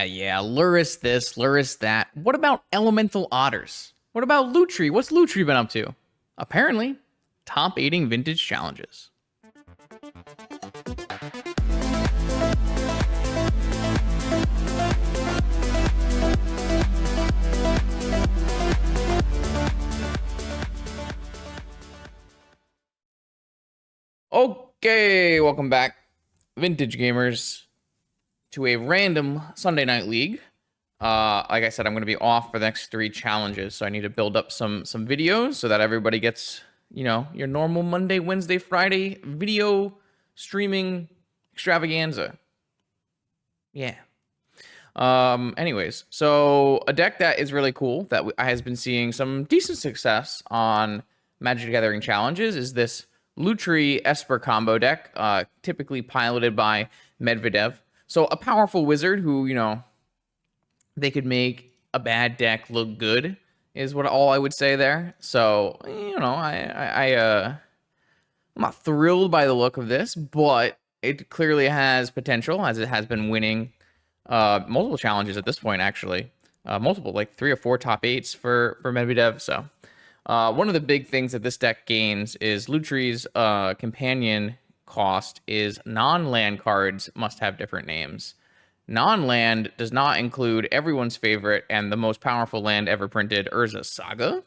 yeah. Lurrus this, Lurrus that. What about elemental otters? What about Lutri? What's Lutri been up to? Apparently, top 8ing vintage challenges. Okay, welcome back, vintage gamers, to a random Sunday night league. Like I said, I'm going to be off for the next 3 challenges, so I need to build up some videos so that everybody gets, you know, your normal Monday, Wednesday, Friday video streaming extravaganza. Yeah. Anyways, so a deck that is really cool that has been seeing some decent success on Magic the Gathering challenges is this Lutri Esper combo deck, typically piloted by Medvedev. So a powerful wizard who, you know, they could make a bad deck look good is what all I would say there. So, you know, I'm not thrilled by the look of this, but it clearly has potential as it has been winning multiple challenges at this point, actually. Multiple, like 3 or 4 top 8s for Medvedev. So one of the big things that this deck gains is Lutri's companion cost is non-land cards must have different names. Non-land does not include everyone's favorite and the most powerful land ever printed, Urza's Saga.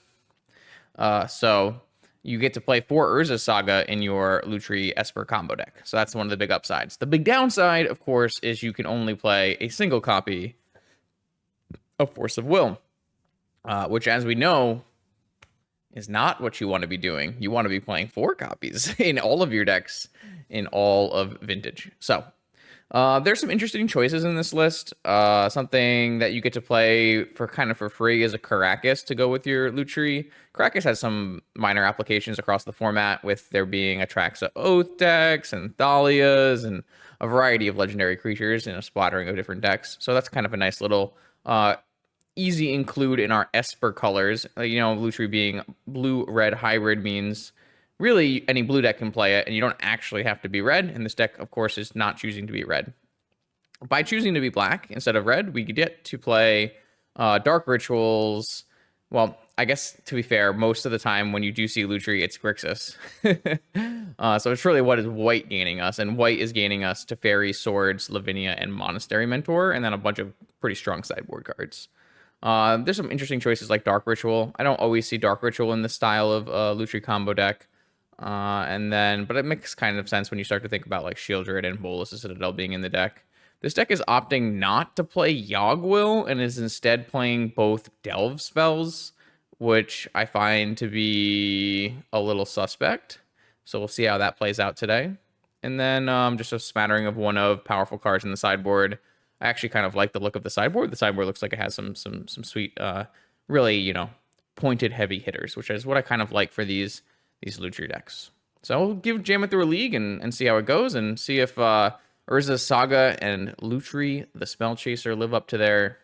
So you get to play 4 Urza's Saga in your Lutri Esper combo deck. So that's one of the big upsides. The big downside, of course, is you can only play a single copy of Force of Will, which, as we know, is not what you want to be doing. You want to be playing 4 copies in all of your decks in all of Vintage. So there's some interesting choices in this list. Something that you get to play for free is a Caracas to go with your Lutri. Caracas has some minor applications across the format, with there being Atraxa Oath decks and Thalias and a variety of legendary creatures in a splattering of different decks. So that's kind of a nice little easy include in our Esper colors. You know, Lutri being blue-red hybrid means really any blue deck can play it, and you don't actually have to be red. And this deck, of course, is not choosing to be red. By choosing to be black instead of red, we get to play Dark Rituals. Well, I guess, to be fair, most of the time when you do see Lutri, it's Grixis. So it's really what is white gaining us, and white is gaining us Teferi, Swords, Lavinia, and Monastery Mentor, and then a bunch of pretty strong sideboard cards. There's some interesting choices like Dark Ritual. I don't always see Dark Ritual in this style of Lutri combo deck. But it makes kind of sense when you start to think about like Shieldred and Bolus Citadel being in the deck. This deck is opting not to play Yogg-Will and is instead playing both Delve spells, which I find to be a little suspect. So we'll see how that plays out today. And then just a smattering of one of powerful cards in the sideboard. I actually kind of like the look of the sideboard. The sideboard looks like it has some sweet, really, you know, pointed heavy hitters, which is what I kind of like for these Lutri decks. So we'll jam it through a league and see how it goes, and see if Urza's Saga and Lutri the Spell Chaser live up to their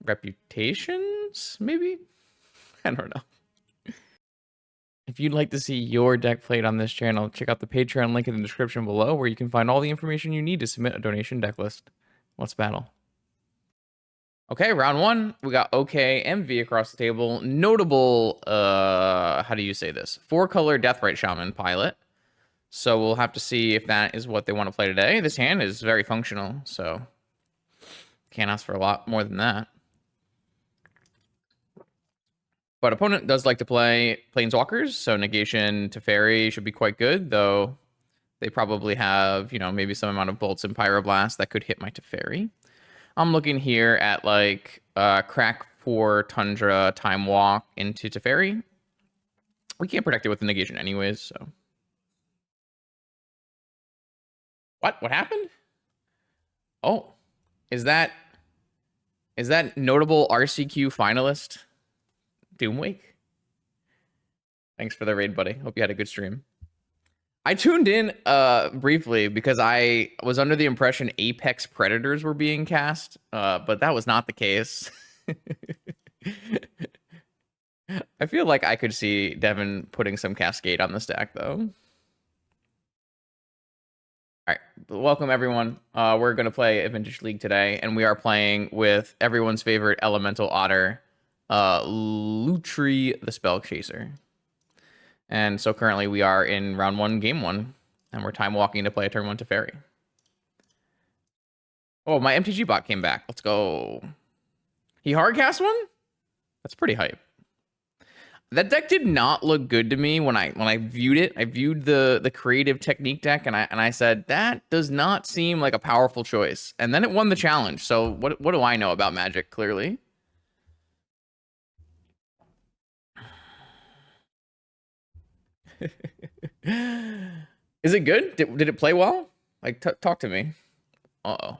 reputations, maybe? I don't know. If you'd like to see your deck played on this channel, check out the Patreon link in the description below, where you can find all the information you need to submit a donation deck list. Let's battle. Okay, round 1, we got OK, MV across the table. Notable, how do you say this? 4-color Deathrite Shaman pilot. So we'll have to see if that is what they want to play today. This hand is very functional, so can't ask for a lot more than that. But opponent does like to play Planeswalkers, so Negation Teferi should be quite good, though they probably have, you know, maybe some amount of Bolts and Pyroblast that could hit my Teferi. I'm looking here at like Crack 4 Tundra Time Walk into Teferi. We can't protect it with the negation anyways, so. What happened? Oh, is that notable RCQ finalist Doomwake? Thanks for the raid, buddy. Hope you had a good stream. I tuned in briefly because I was under the impression Apex Predators were being cast, but that was not the case. I feel like I could see Devin putting some Cascade on the stack, though. All right, welcome everyone. We're gonna play a Vintage League today, and we are playing with everyone's favorite elemental otter, Lutri the Spell Chaser. And so currently we are in round 1, game 1, and we're time walking to play a turn 1 Teferi. Oh, my MTG bot came back. Let's go. He hardcast one? That's pretty hype. That deck did not look good to me when I viewed it. I viewed the creative technique deck, and I said that does not seem like a powerful choice. And then it won the challenge. So what do I know about Magic? Clearly, is it good? Did it play well? Like talk to me. Uh-oh.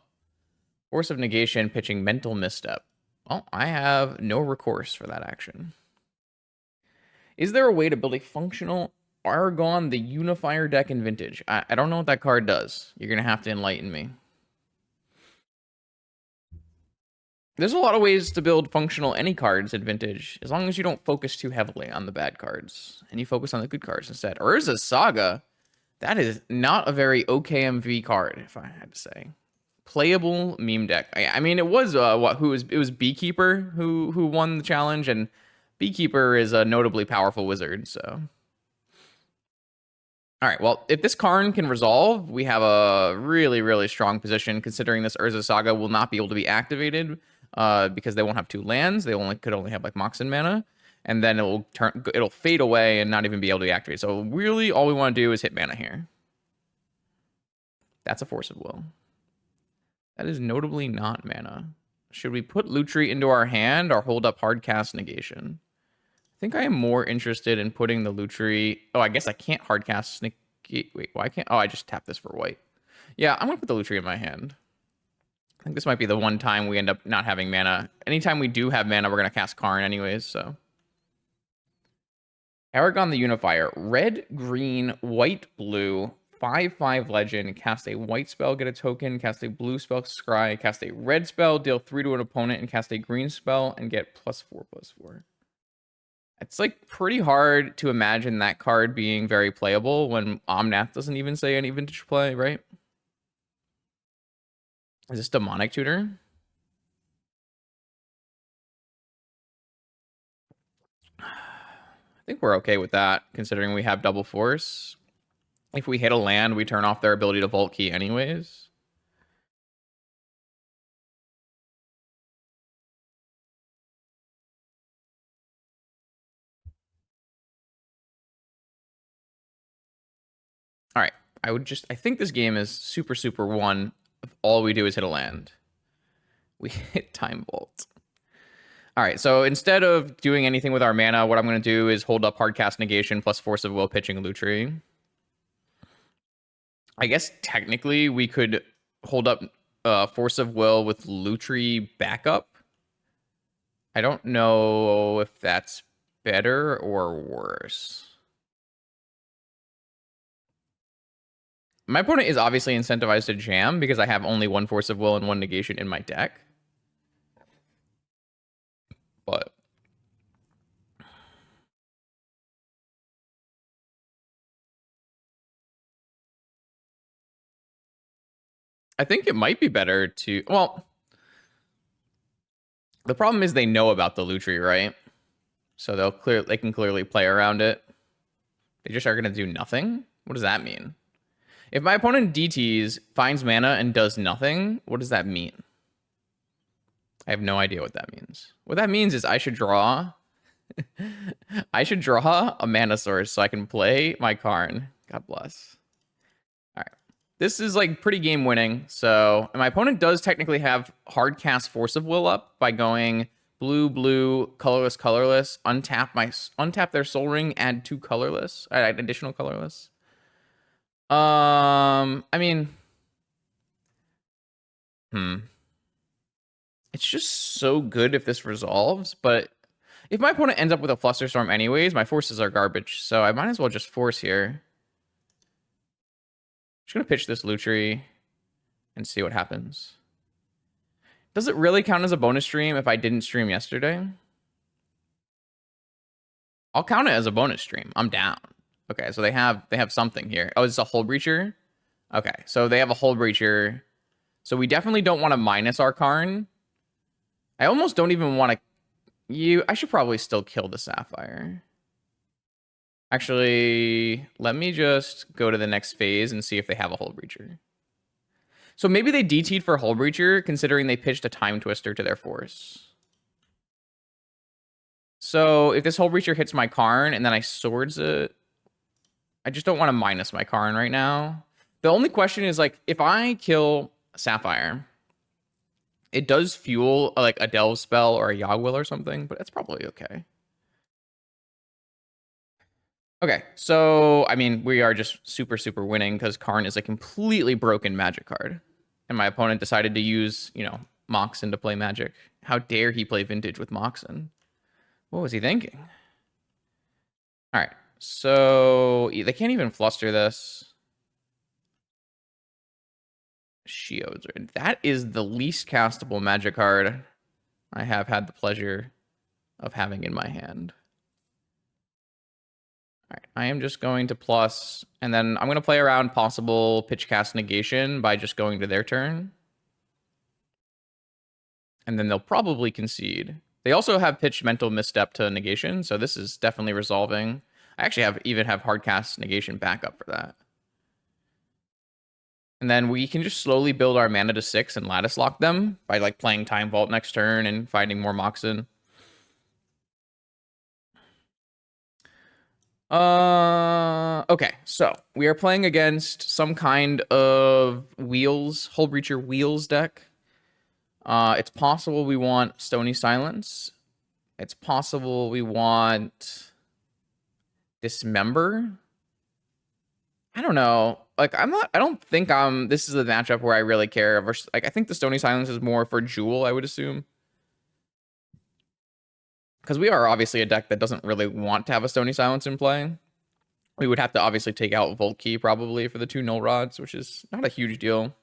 Force of negation, pitching mental misstep. Well, I have no recourse for that action. Is there a way to build a functional Argon the Unifier deck in Vintage? I don't know what that card does. You're going to have to enlighten me. There's a lot of ways to build functional any cards in Vintage, as long as you don't focus too heavily on the bad cards, and you focus on the good cards instead. Urza Saga, that is not a very OKMV card, if I had to say. Playable meme deck. I mean, it was it was Beekeeper who won the challenge, and Beekeeper is a notably powerful wizard, so. All right, well, if this Karn can resolve, we have a really, really strong position, considering this Urza Saga will not be able to be activated because they won't have 2 lands. They could only have like Moxen mana, and then it'll fade away and not even be able to be activated. So really, all we want to do is hit mana here. That's a Force of Will. That is notably not mana. Should we put Lutri into our hand or hold up Hardcast Negation? I think I am more interested in putting the Lutri. Oh, I guess I can't Hardcast Negate. Wait, why can't? Oh, I just tapped this for white. Yeah, I'm going to put the Lutri in my hand. I think this might be the one time we end up not having mana. Anytime we do have mana, we're going to cast Karn anyways, so. Aragon the Unifier. Red, green, white, blue. 5/5 legend, cast a white spell, get a token, cast a blue spell, scry, cast a red spell, deal 3 to an opponent, and cast a green spell and get +4/+4. It's like pretty hard to imagine that card being very playable when Omnath doesn't even say any Vintage play, right? Is this Demonic Tutor? I think we're okay with that, considering we have double force. If we hit a land, we turn off their ability to vault key anyways. All right. I think this game is super, super one if all we do is hit a land. We hit Time Vault. All right, so instead of doing anything with our mana, what I'm going to do is hold up Hardcast Negation plus Force of Will pitching Lutri. I guess technically we could hold up Force of Will with Lutri backup. I don't know if that's better or worse. My opponent is obviously incentivized to jam because I have only 1 Force of Will and 1 Negation in my deck. But I think it might be better to, well, the problem is they know about the Lutri, right? So they can clearly play around it. They just are going to do nothing? What does that mean? If my opponent DTs, finds mana, and does nothing, what does that mean? I have no idea what that means. What that means is I should draw I should draw a mana source so I can play my Karn. God bless. All right. This is like pretty game winning. So my opponent does technically have hard cast Force of Will up by going blue, blue, colorless, colorless, untap their Soul Ring, add 2 colorless, add additional colorless. I mean, it's just so good if this resolves, but if my opponent ends up with a Flusterstorm anyways, my forces are garbage, so I might as well just force here. I'm just gonna pitch this Lutri and see what happens. Does it really count as a bonus stream if I didn't stream yesterday? I'll count it as a bonus stream. I'm down. Okay, so they have something here. Oh, it's a Hull Breacher. Okay, so they have a Hull Breacher. So we definitely don't want to minus our Karn. I almost don't even want to... I should probably still kill the Sapphire. Actually, let me just go to the next phase and see if they have a Hull Breacher. So maybe they DT'd for Hull Breacher, considering they pitched a Time Twister to their force. So if this Hull Breacher hits my Karn and then I swords it, I just don't want to minus my Karn right now. The only question is, like, if I kill Sapphire, it does fuel like a Delve spell or a Yawgwill or something, but that's probably okay. Okay, so, I mean, we are just super, super winning because Karn is a completely broken Magic card. And my opponent decided to use, you know, Moxen to play Magic. How dare he play Vintage with Moxen? What was he thinking? All right, so they can't even fluster this. Sheoldred. That is the least castable Magic card I have had the pleasure of having in my hand. All right, I am just going to plus, and then I'm going to play around possible pitch cast negation by just going to their turn. And then they'll probably concede. They also have pitch mental misstep to negation, so this is definitely resolving. I actually even have hard cast negation backup for that. And then we can just slowly build our mana to 6 and lattice lock them by like playing Time Vault next turn and finding more Moxen. Okay, so we are playing against some kind of wheels, Hull Breacher wheels deck. It's possible we want Stony Silence. It's possible we want Dismember. I don't know. Like, I don't think this is a matchup where I really care. Like, I think the Stony Silence is more for Jewel, I would assume. Because we are obviously a deck that doesn't really want to have a Stony Silence in play. We would have to obviously take out Volt Key probably for the 2 Null Rods, which is not a huge deal.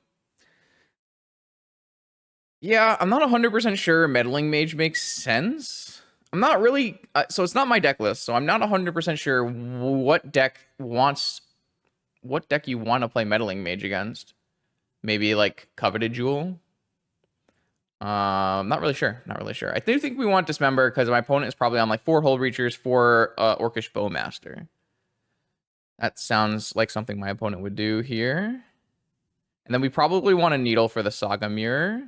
Yeah, I'm not 100% sure Meddling Mage makes sense. I'm not really... so it's not my deck list, so I'm not 100% sure what deck you want to play Meddling Mage against. Maybe, like, Coveted Jewel? Not really sure. Not really sure. I do think we want Dismember because my opponent is probably on, like, 4 Hull Breachers, 4 Orcish Bowmaster. That sounds like something my opponent would do here. And then we probably want a Needle for the Saga Mirror.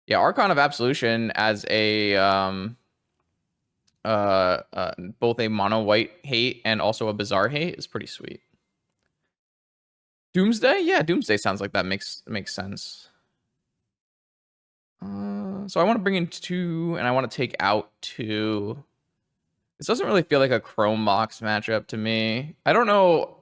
Yeah, Archon of Absolution as a both a mono white hate and also a bizarre hate is pretty sweet. Doomsday? Yeah, Doomsday sounds like that makes sense. So I want to bring in 2 and I want to take out 2. This doesn't really feel like a Chrome Mox matchup to me. I don't know.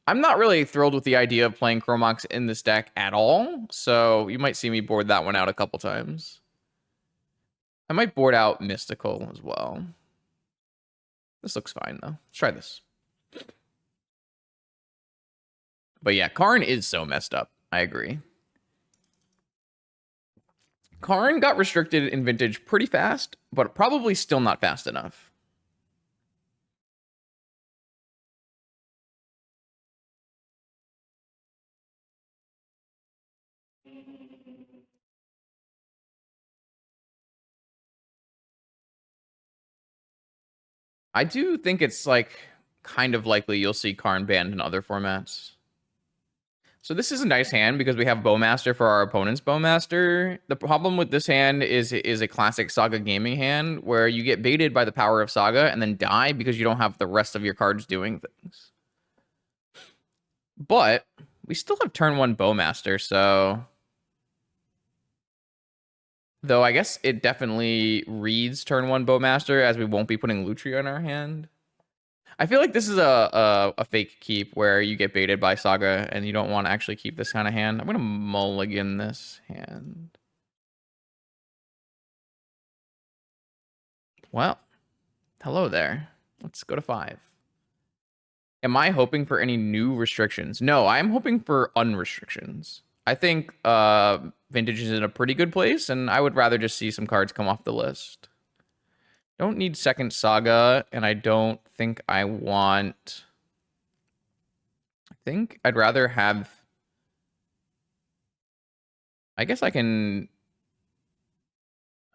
I'm not really thrilled with the idea of playing Chrome Mox in this deck at all. So you might see me board that one out a couple times. I might board out Mystical as well. This looks fine, though. Let's try this. But yeah, Karn is so messed up. I agree. Karn got restricted in Vintage pretty fast, but probably still not fast enough. I do think it's like kind of likely you'll see Karn banned in other formats. So this is a nice hand because we have Bowmaster for our opponent's Bowmaster. The problem with this hand is it is a classic Saga gaming hand where you get baited by the power of Saga and then die because you don't have the rest of your cards doing things. But we still have turn 1 Bowmaster, so... Though I guess it definitely reads turn 1 Bowmaster as we won't be putting Lutri on our hand. I feel like this is a fake keep where you get baited by Saga and you don't want to actually keep this kind of hand. I'm going to mulligan this hand. Well, hello there. Let's go to 5. Am I hoping for any new restrictions? No, I'm hoping for unrestrictions. I think Vintage is in a pretty good place, and I would rather just see some cards come off the list. Don't need second Saga, and I don't think I want think I'd rather have... I guess I can...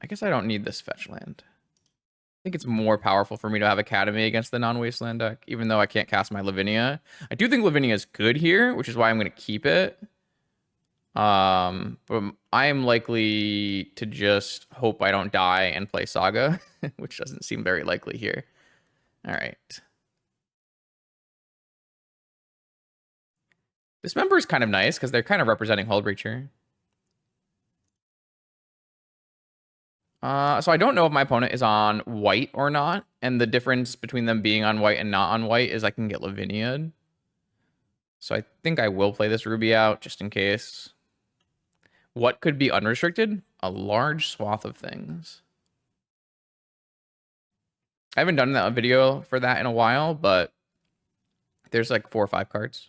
I guess I don't need this fetch land. I think it's more powerful for me to have Academy against the non-wasteland deck, even though I can't cast my Lavinia. I do think Lavinia is good here, which is why I'm going to keep it. But I am likely to just hope I don't die and play Saga, which doesn't seem very likely here. All right. This member is kind of nice because they're kind of representing Hull Breacher. So I don't know if my opponent is on white or not, and the difference between them being on white and not on white is I can get Lavinia. So I think I will play this Ruby out just in case. What could be unrestricted? A large swath of things. I haven't done a video for that in a while, but there's like 4 or 5 cards.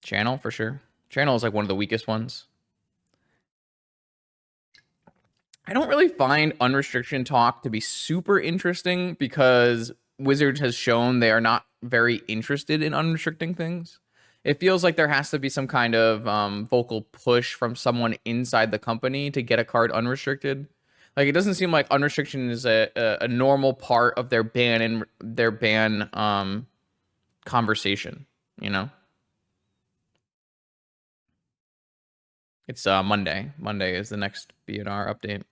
Channel, for sure. Channel is like one of the weakest ones. I don't really find unrestriction talk to be super interesting because Wizards has shown they are not very interested in unrestricting things. It feels like there has to be some kind of vocal push from someone inside the company to get a card unrestricted. Like, it doesn't seem like unrestriction is a normal part of their ban conversation, you know? It's Monday. Monday is the next BNR update.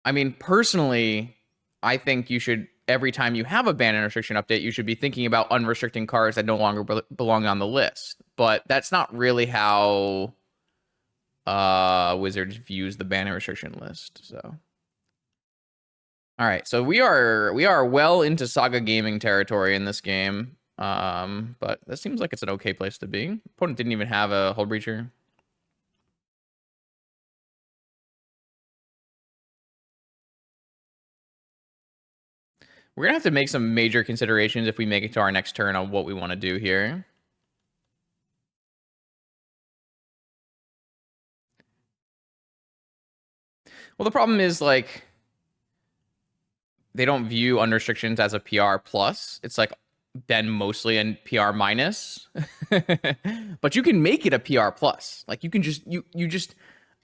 I mean, personally, I think you should, every time you have a ban and restriction update, you should be thinking about unrestricting cards that no longer belong on the list. But that's not really how Wizards views the ban and restriction list. So, all right, so we are well into Saga gaming territory in this game. But that seems like it's an okay place to be. Opponent didn't even have a Hull Breacher. We're going to have to make some major considerations if we make it to our next turn on what we want to do here. Well, the problem is, like, they don't view unrestrictions as a PR plus. It's like been mostly a PR minus. But you can make it a PR plus. Like, you can just, you just,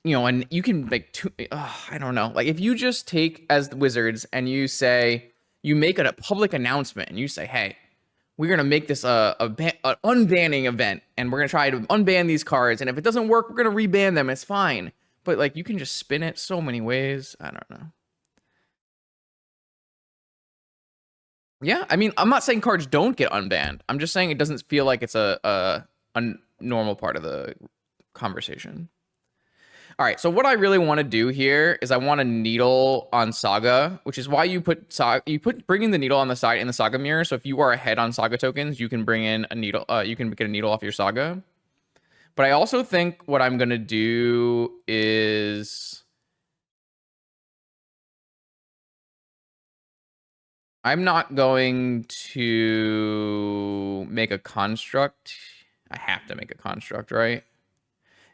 you know, and you can, like, I don't know. Like, if you just take, as the Wizards, and you say, you make it a public announcement, and you say, hey, we're going to make this an unbanning event, and we're going to try to unban these cards, and if it doesn't work, we're going to reban them. It's fine. But, like, you can just spin it so many ways. I don't know. Yeah, I mean, I'm not saying cards don't get unbanned. I'm just saying it doesn't feel like it's a normal part of the conversation. All right, so what I really want to do here is I want to needle on Saga, which is why you bring in the needle on the side in the Saga mirror. So if you are ahead on Saga tokens, you can bring in a needle. You can get a needle off your Saga. But I also think what I'm gonna do is I'm not going to make a construct. I have to make a construct, right?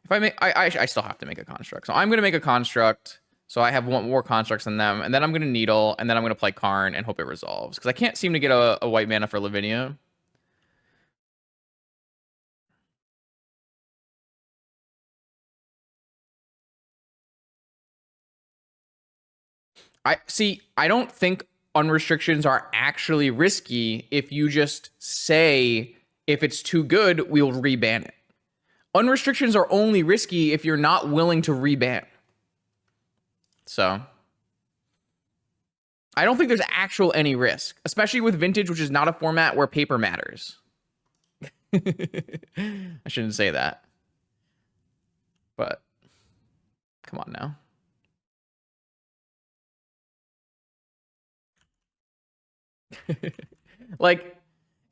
If I make, I still have to make a construct. So I'm going to make a construct. So I have one more constructs than them. And then I'm going to needle. And then I'm going to play Karn and hope it resolves. Because I can't seem to get a white mana for Lavinia. I don't think unrestrictions are actually risky if you just say, if it's too good, we'll reban it. Unrestrictions are only risky if you're not willing to reban. So I don't think there's actual any risk, especially with Vintage, which is not a format where paper matters. I shouldn't say that. But come on now. Like,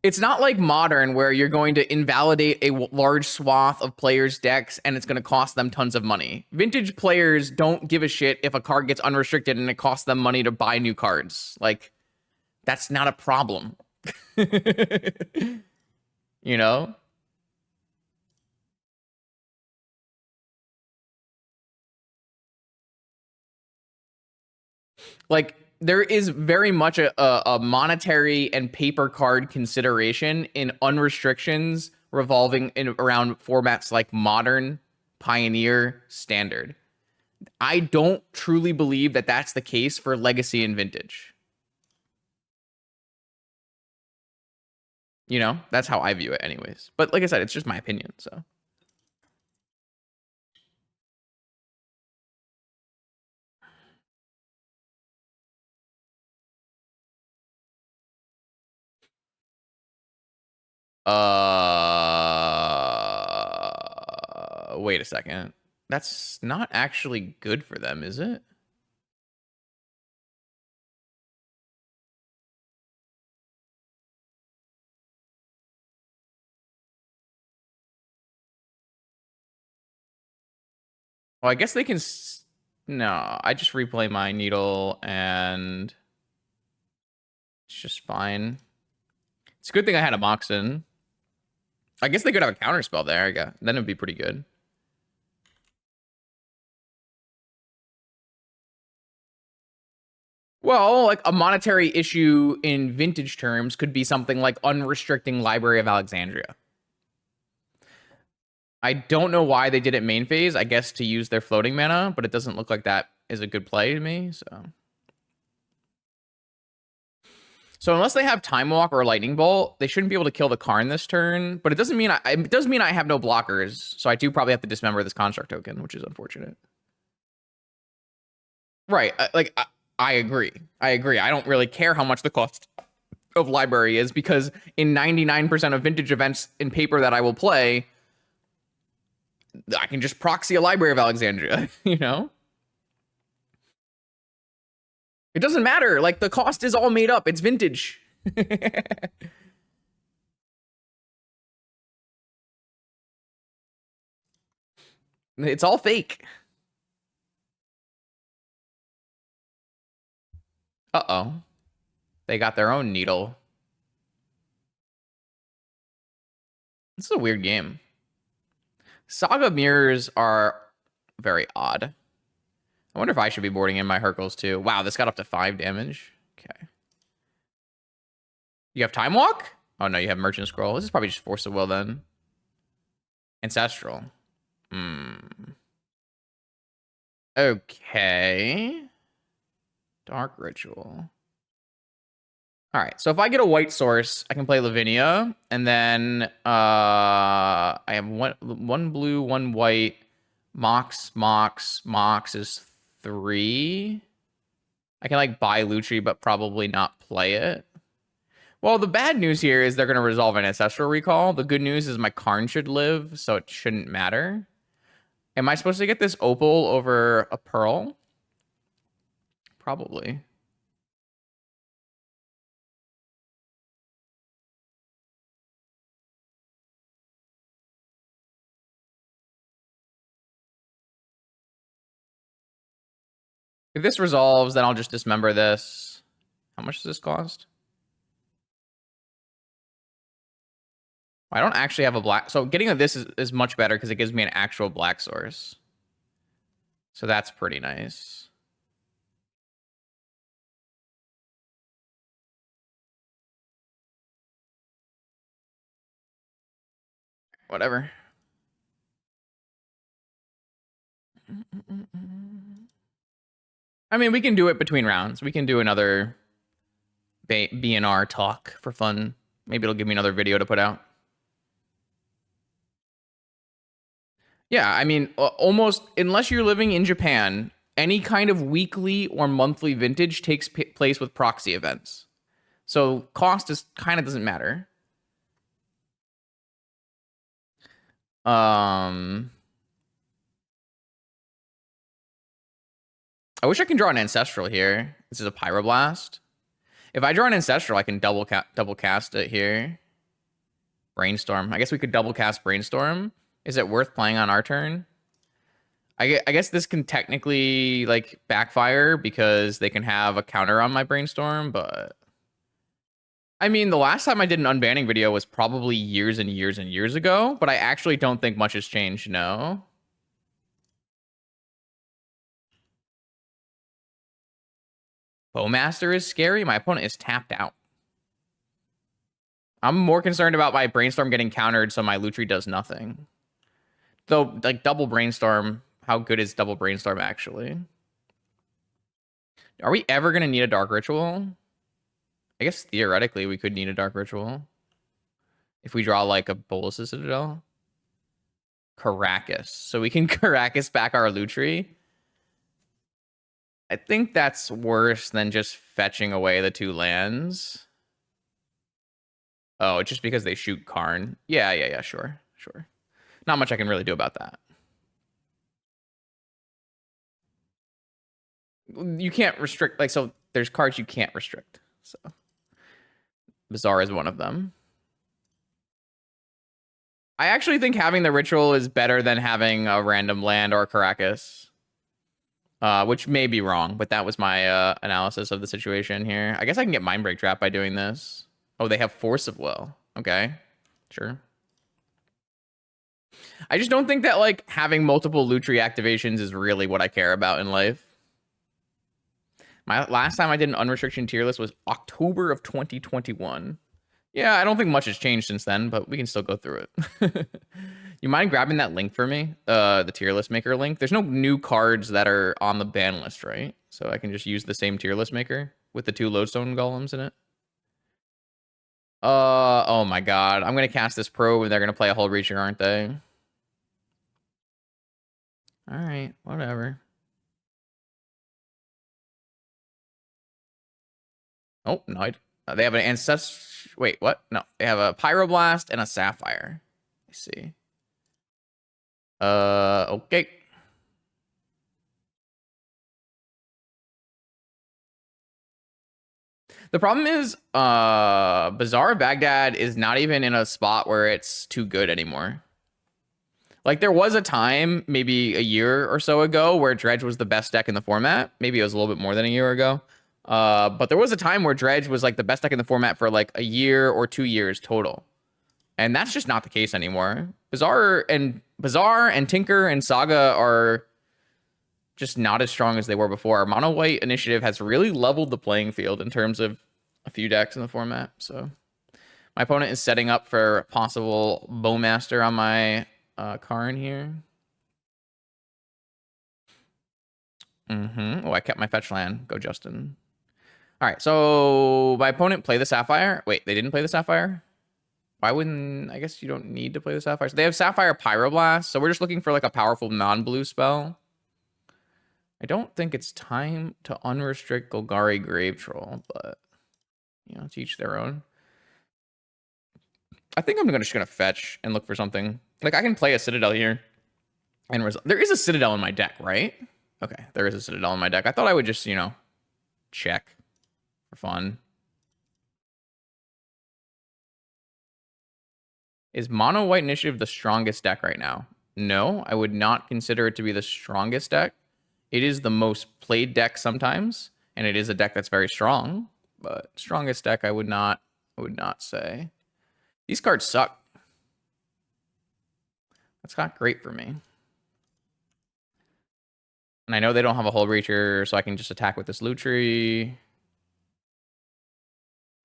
it's not like Modern where you're going to invalidate a large swath of players' decks and it's going to cost them tons of money. Vintage players don't give a shit if a card gets unrestricted and it costs them money to buy new cards. Like, that's not a problem. You know? Like, there is very much a monetary and paper card consideration in unrestrictions revolving in around formats like Modern, Pioneer, Standard. I don't truly believe that that's the case for Legacy and Vintage. You know, that's how I view it anyways. But like I said, it's just my opinion, so. Wait a second. That's not actually good for them, is it? Well, I guess they can. No, I just replay my needle and it's just fine. It's a good thing I had a Moxen. I guess they could have a counter spell there. Yeah, then it'd be pretty good. Well, like a monetary issue in Vintage terms could be something like unrestricting Library of Alexandria. I don't know why they did it main phase. I guess to use their floating mana, but it doesn't look like that is a good play to me. So unless they have Time Walk or Lightning Bolt, they shouldn't be able to kill the Karn this turn. But it doesn't mean it does mean I have no blockers. So I do probably have to dismember this construct token, which is unfortunate. Right. I agree. I agree. I don't really care how much the cost of library is because in 99% of Vintage events in paper that I will play, I can just proxy a Library of Alexandria, you know? It doesn't matter. Like, the cost is all made up. It's Vintage. It's all fake. Uh-oh. They got their own needle. This is a weird game. Saga mirrors are very odd. I wonder if I should be boarding in my Hercules too. Wow, this got up to 5 damage. Okay. You have Time Walk? Oh no, you have Merchant Scroll. This is probably just Force of Will then. Ancestral. Okay. Dark Ritual. All right, so if I get a white source, I can play Lavinia, and then I have one blue, one white. Mox is 3. I can like buy Lutri, but probably not play it. Well, the bad news here is they're going to resolve an Ancestral Recall. The good news is my Karn should live, so it shouldn't matter. Am I supposed to get this Opal over a Pearl? Probably. If this resolves, then I'll just dismember this. How much does this cost? I don't actually have a black. So getting this is much better because it gives me an actual black source. So that's pretty nice. Whatever. I mean, we can do it between rounds. We can do another BNR talk for fun. Maybe it'll give me another video to put out. Yeah, I mean, almost, unless you're living in Japan, any kind of weekly or monthly vintage takes place with proxy events. So cost is kind of doesn't matter. I wish I can draw an Ancestral here. This is a Pyroblast. If I draw an Ancestral, I can double cast it here. Brainstorm. I guess we could double cast Brainstorm. Is it worth playing on our turn? I guess this can technically like backfire because they can have a counter on my Brainstorm, but I mean, the last time I did an unbanning video was probably years and years and years ago, but I actually don't think much has changed, no. Bowmaster is scary. My opponent is tapped out. I'm more concerned about my Brainstorm getting countered so my Lutri does nothing. Though, like, double Brainstorm, how good is double Brainstorm actually? Are we ever going to need a Dark Ritual? I guess theoretically we could need a Dark Ritual. If we draw, like, a Bolas's Citadel. Caracas. So we can Caracas back our Lutri. I think that's worse than just fetching away the 2 lands. Oh, just because they shoot Karn. Yeah, sure. Not much I can really do about that. You can't restrict, like, so there's cards you can't restrict. So Bazaar is one of them. I actually think having the ritual is better than having a random land or Caracas. Which may be wrong, but that was my analysis of the situation here. I guess I can get Mindbreak Trap by doing this. Oh, they have Force of Will. Okay, sure. I just don't think that, like, having multiple Lutri activations is really what I care about in life. My last time I did an unrestricted tier list was October of 2021. Yeah, I don't think much has changed since then, but we can still go through it. You mind grabbing that link for me? The tier list maker link? There's no new cards that are on the ban list, right? So I can just use the same tier list maker with the 2 lodestone golems in it. Oh my god. I'm gonna cast this probe and they're gonna play a Hull Breacher, aren't they? Alright, whatever. Oh, no. They have an ancestor. Wait, what? No, they have a Pyroblast and a Sapphire. I see. Okay. The problem is, Bazaar of Baghdad is not even in a spot where it's too good anymore. Like, there was a time, maybe a year or so ago, where Dredge was the best deck in the format. Maybe it was a little bit more than a year ago. But there was a time where Dredge was, like, the best deck in the format for, like, a year or 2 years total. And that's just not the case anymore. Bazaar and Tinker and Saga are just not as strong as they were before. Our Mono White initiative has really leveled the playing field in terms of a few decks in the format. So my opponent is setting up for possible Bowmaster on my Karn here. Oh, I kept my fetch land. Go, Justin. All right, so my opponent play the Sapphire. Wait, they didn't play the Sapphire? Why wouldn't... I guess you don't need to play the Sapphire. So they have Sapphire Pyroblast, so we're just looking for, like, a powerful non-blue spell. I don't think it's time to unrestrict Golgari Grave Troll, but, you know, to each their own. I think I'm just going to fetch and look for something. Like, I can play a Citadel here. And there is a Citadel in my deck, right? Okay, there is a Citadel in my deck. I thought I would just, you know, check for fun. Is Mono White Initiative the strongest deck right now? No, I would not consider it to be the strongest deck. It is the most played deck sometimes, and it is a deck that's very strong. But strongest deck, I would not say. These cards suck. That's not great for me. And I know they don't have a Hull Breacher, so I can just attack with this Lutri.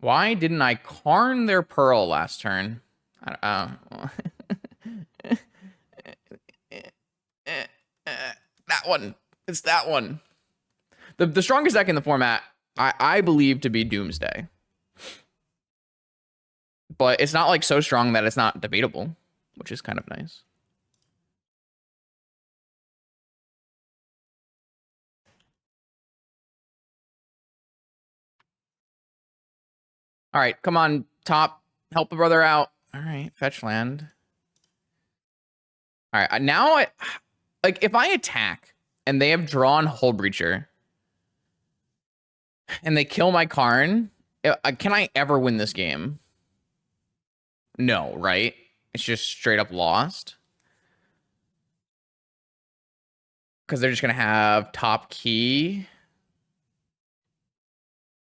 Why didn't I Karn their Pearl last turn? That one. It's that one. The strongest deck in the format, I believe to be Doomsday. But it's not, like, so strong that it's not debatable, which is kind of nice. All right, come on, top. Help a brother out. All right, fetch land. All right, now like, if I attack and they have drawn Hull Breacher and they kill my Karn, can I ever win this game? No, right? It's just straight up lost. Because they're just going to have top key.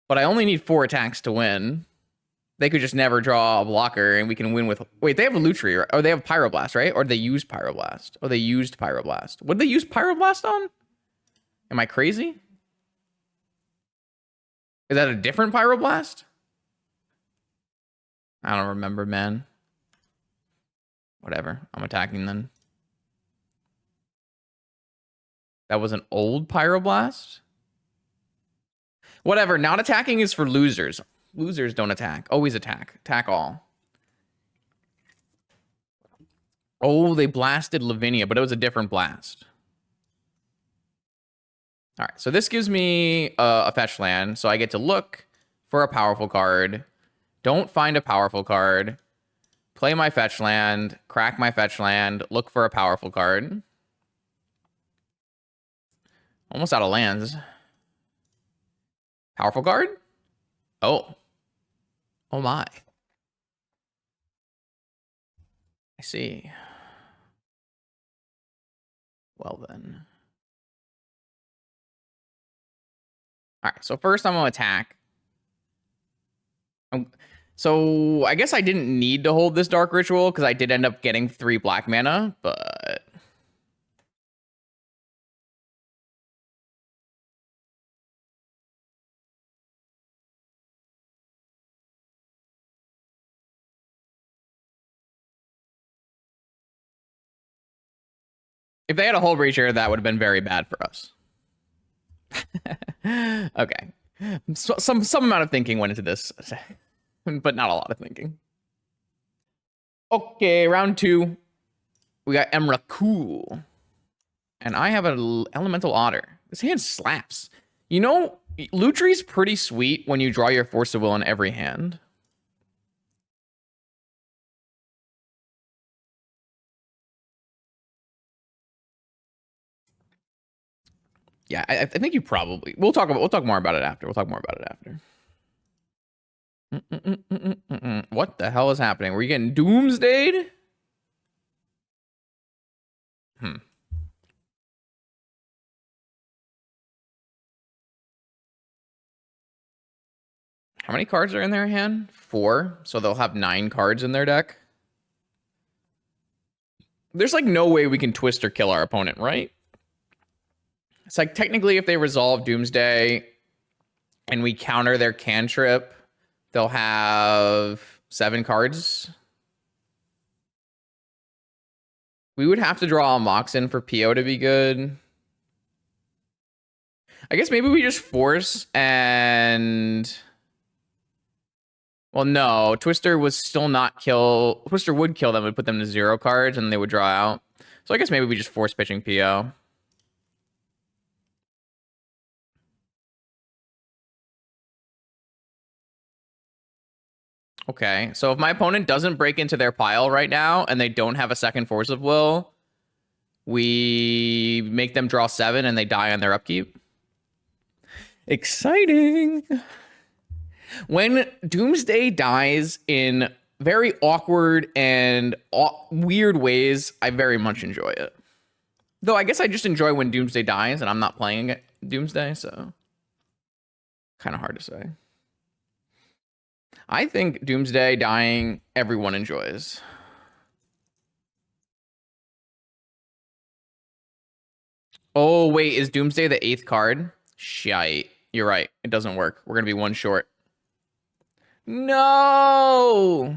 But I only need 4 attacks to win. They could just never draw a blocker and we can win with... Wait, they have a Lutri, right? Or they have Pyroblast, right? Or they use Pyroblast. Oh, they used Pyroblast. What did they use Pyroblast on? Am I crazy? Is that a different Pyroblast? I don't remember, man. Whatever. I'm attacking then. That was an old Pyroblast? Whatever. Not attacking is for losers. Losers don't attack. Always attack. Attack all. Oh, they blasted Lavinia, but it was a different blast. All right, so this gives me a fetch land, so I get to look for a powerful card. Don't find a powerful card. Play my fetch land, crack my fetch land, look for a powerful card. Almost out of lands. Powerful card? Oh. Oh my. I see. Well then. All right, so first I'm going to attack. So I guess I didn't need to hold this Dark Ritual because I did end up getting 3 black mana, but... If they had a hold breacher, that would have been very bad for us. Okay. So, some amount of thinking went into this, but not a lot of thinking. Okay, round 2. We got Emrakul. And I have an Elemental Otter. This hand slaps. You know, Lutri's pretty sweet when you draw your Force of Will in every hand. Yeah, I think you probably... We'll talk more about it after. What the hell is happening? Were you getting Doomsdayed? How many cards are in their hand? 4. So they'll have 9 cards in their deck. There's like no way we can twist or kill our opponent, right? It's like technically if they resolve Doomsday and we counter their cantrip, they'll have 7 cards. We would have to draw a Moxen for PO to be good. I guess maybe we just force and... Well, no. Twister would still not kill... Twister would kill them, would put them to 0 cards, and they would draw out. So I guess maybe we just force pitching PO. Okay, so if my opponent doesn't break into their pile right now, and they don't have a second Force of Will, we make them draw 7, and they die on their upkeep. Exciting! When Doomsday dies in very awkward and weird ways, I very much enjoy it. Though I guess I just enjoy when Doomsday dies and I'm not playing Doomsday, so kind of hard to say. I think Doomsday dying, everyone enjoys. Oh, wait, is Doomsday the 8th card? Shite. You're right. It doesn't work. We're going to be 1 short. No!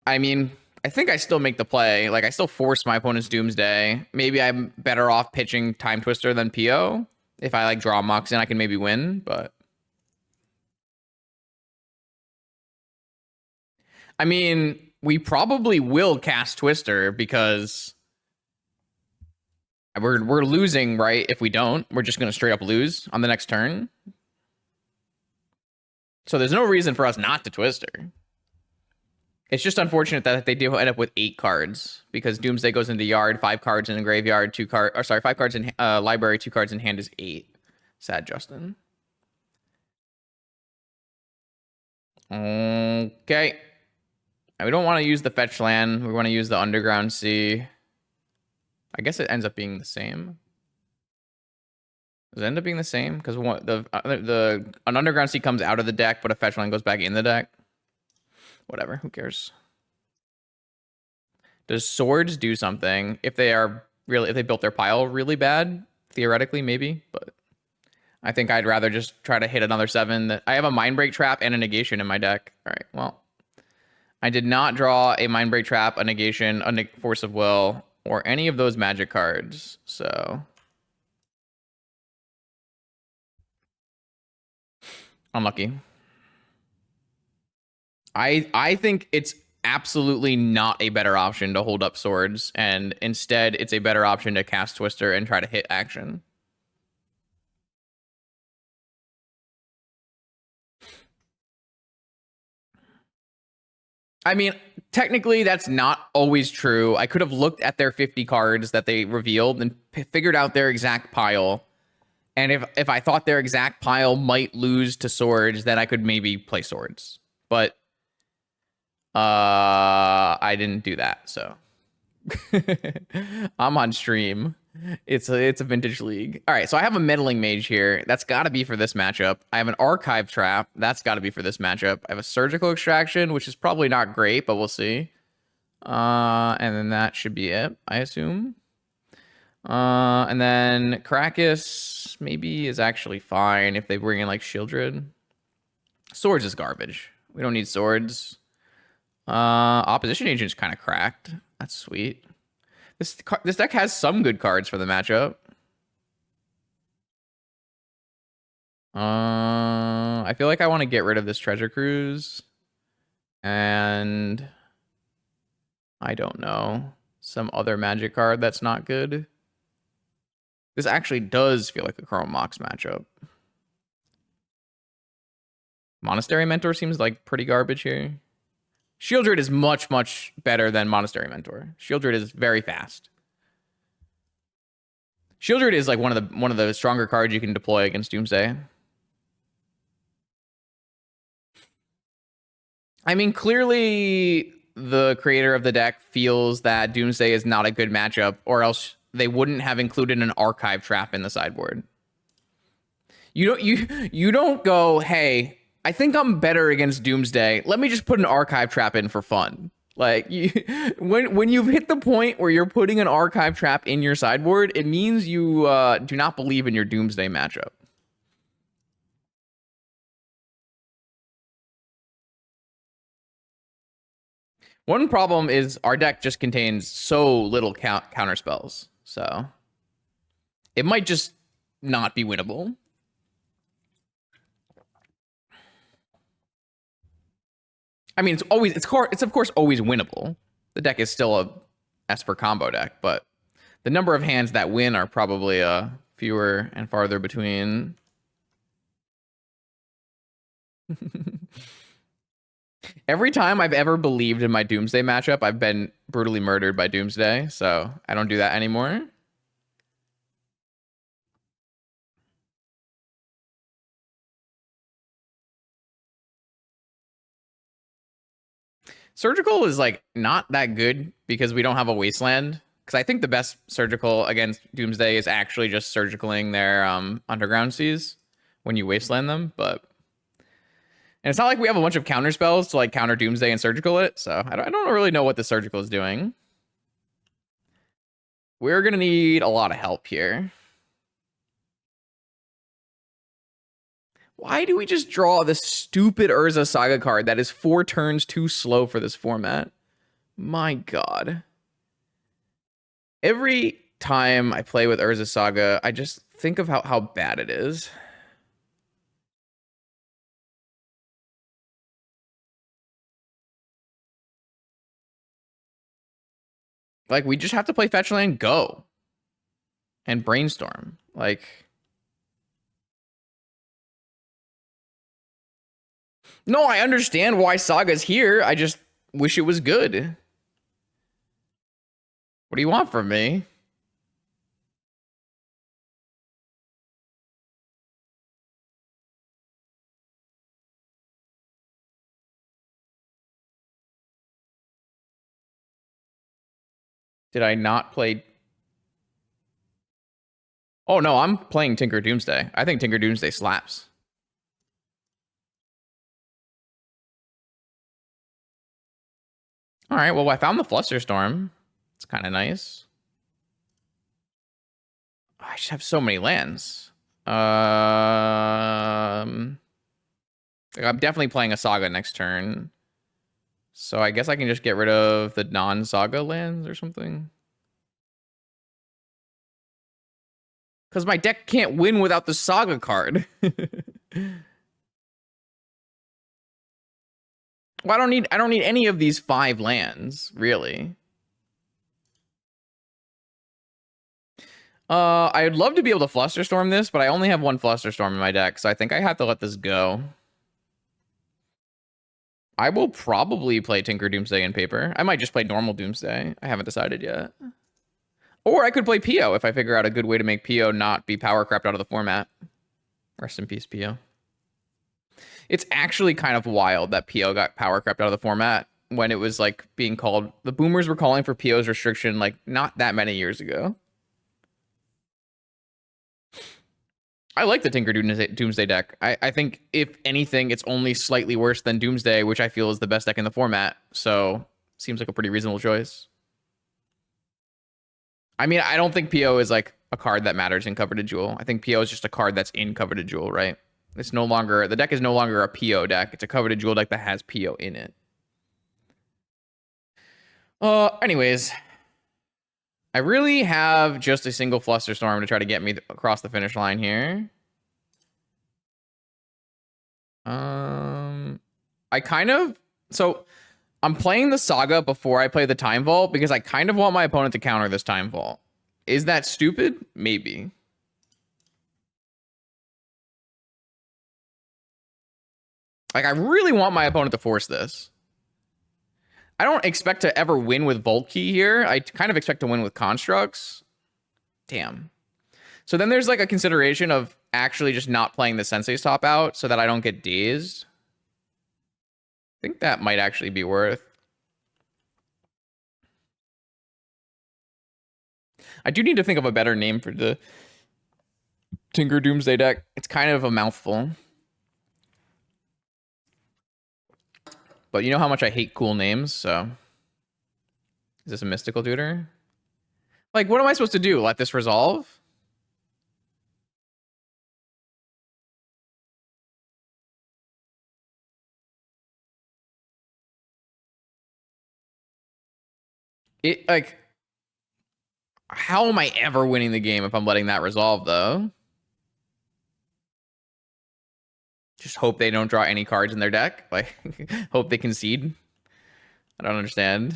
I mean, I think I still make the play. Like, I still force my opponent's Doomsday. Maybe I'm better off pitching Time Twister than PO. If I, like, draw Moxen, I can maybe win, but... I mean, we probably will cast Twister because... We're losing, right? If we don't, we're just going to straight up lose on the next turn. So there's no reason for us not to Twister. It's just unfortunate that they do end up with 8 cards because Doomsday goes into yard, 5 cards in the graveyard, 5 cards in library, 2 cards in hand is 8. Sad, Justin. Okay. We don't want to use the fetch land. We want to use the Underground Sea. I guess it ends up being the same. Does it end up being the same? Because an Underground Sea comes out of the deck, but a fetch land goes back in the deck. Whatever, who cares? Does swords do something? If they are Really, if they built their pile really bad, theoretically, maybe. But I think I'd rather just try to hit another 7. I have a Mind Break Trap and a Negation in my deck. All right, well, I did not draw a Mind Break Trap, a Negation, a Force of Will, or any of those magic cards. So unlucky. I think it's absolutely not a better option to hold up swords, and instead it's a better option to cast Twister and try to hit action. I mean, technically that's not always true. I could have looked at their 50 cards that they revealed and figured out their exact pile. And if I thought their exact pile might lose to swords, then I could maybe play swords. But I didn't do that, so I'm on stream. It's a vintage league. All right, so I have a meddling mage here. That's got to be for this matchup. I have an archive trap. That's got to be for this matchup. I have a surgical extraction, which is probably not great, but we'll see. And then that should be it, I assume. And then Krakus maybe is actually fine if they bring in like Shieldred. Swords is garbage. We don't need swords. Opposition agent's kind of cracked. That's sweet. This deck has some good cards for the matchup. I feel like I want to get rid of this Treasure Cruise. And I don't know. Some other magic card that's not good. This actually does feel like a Chrome Mox matchup. Monastery Mentor seems like pretty garbage here. Shieldred is much, much better than Monastery Mentor. Shieldred is very fast. Shieldred is like one of the stronger cards you can deploy against Doomsday. I mean, clearly the creator of the deck feels that Doomsday is not a good matchup, or else they wouldn't have included an archive trap in the sideboard. You don't go, hey, I think I'm better against Doomsday. Let me just put an archive trap in for fun. Like when you've hit the point where you're putting an archive trap in your sideboard, it means you do not believe in your Doomsday matchup. One problem is our deck just contains so little counter spells, so it might just not be winnable. I mean, it's of course always winnable. The deck is still a Esper combo deck, but the number of hands that win are probably fewer and farther between. Every time I've ever believed in my Doomsday matchup, I've been brutally murdered by Doomsday, so I don't do that anymore. Surgical is like not that good because we don't have a wasteland. Because I think the best surgical against Doomsday is actually just surgicaling their underground seas when you wasteland them. But and it's not like we have a bunch of counter spells to like counter Doomsday and surgical it. So I don't really know what the surgical is doing. We're gonna need a lot of help here. Why do we just draw this stupid Urza Saga card that is 4 turns too slow for this format? My god. Every time I play with Urza Saga, I just think of how bad it is. Like, we just have to play Fetch Land Go and Brainstorm. Like, no, I understand why Saga's here. I just wish it was good. What do you want from me? Did I not play? Oh, no, I'm playing Tinker Doomsday. I think Tinker Doomsday slaps. All right, well, I found the Flusterstorm. It's kind of nice. I just have so many lands. Like, I'm definitely playing a Saga next turn. So I guess I can just get rid of the non-Saga lands or something. Because my deck can't win without the Saga card. Well, I don't need any of these 5 lands, really. I'd love to be able to Flusterstorm this, but I only have 1 Flusterstorm in my deck, so I think I have to let this go. I will probably play Tinker Doomsday in paper. I might just play normal Doomsday. I haven't decided yet. Or I could play Pio if I figure out a good way to make Pio not be power crept out of the format. Rest in peace, Pio. It's actually kind of wild that Pio got power crept out of the format when it was like being called. The boomers were calling for Pio's restriction like not that many years ago. I like the Tinker Doomsday deck. I think, if anything, it's only slightly worse than Doomsday, which I feel is the best deck in the format. So, seems like a pretty reasonable choice. I mean, I don't think PO is like a card that matters in Coveted Jewel. I think PO is just a card that's in Coveted Jewel, right? It's no longer, the deck is no longer a PO deck. It's a Coveted Jewel deck that has PO in it. Anyways, I really have just a single Flusterstorm to try to get me across the finish line here. I kind of, so I'm playing the Saga before I play the Time Vault because I kind of want my opponent to counter this Time Vault. Is that stupid? Maybe. Like, I really want my opponent to force this. I don't expect to ever win with Vault Key here. I kind of expect to win with Constructs. Damn. So then there's like a consideration of actually just not playing the Sensei's Top out so that I don't get dazed. I think that might actually be worth. I do need to think of a better name for the Tinker Doomsday deck. It's kind of a mouthful. But you know how much I hate cool names, so. Is this a mystical tutor? Like, what am I supposed to do? Let this resolve? It, like, how am I ever winning the game if I'm letting that resolve, though? Just hope they don't draw any cards in their deck. Like, hope they concede. I don't understand.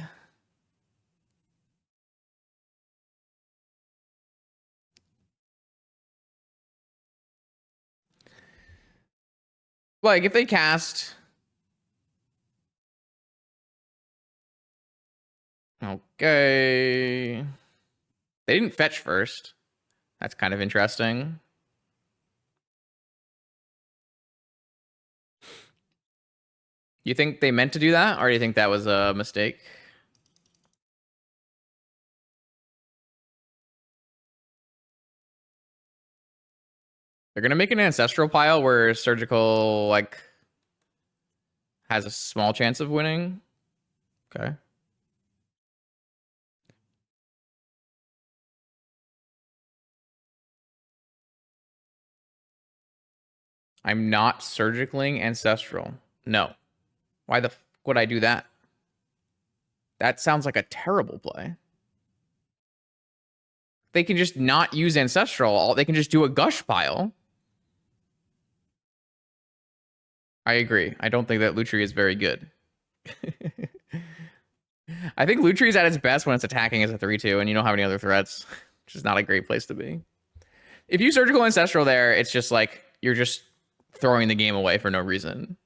Like, if they cast... Okay. They didn't fetch first. That's kind of interesting. You think they meant to do that, or do you think that was a mistake? They're gonna make an ancestral pile where surgical like has a small chance of winning. Okay. I'm not surgicaling ancestral. No. Why the f would I do that? That sounds like a terrible play. They can just not use ancestral. They can just do a gush pile. I agree. I don't think that Lutri is very good. I think Lutri is at its best when it's attacking as a 3-2 and you don't have any other threats, which is not a great place to be. If you surgical ancestral there, it's just like you're just throwing the game away for no reason.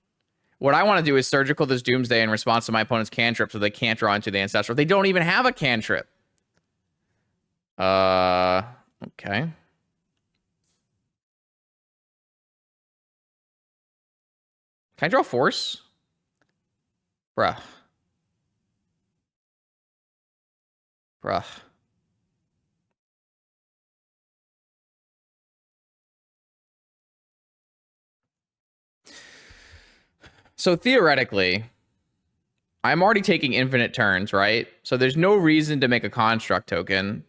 What I want to do is surgical this Doomsday in response to my opponent's cantrip so they can't draw into the ancestral. They don't even have a cantrip. Okay. Can I draw force? Bruh. Bruh. So theoretically, I'm already taking infinite turns, right? So there's no reason to make a construct token.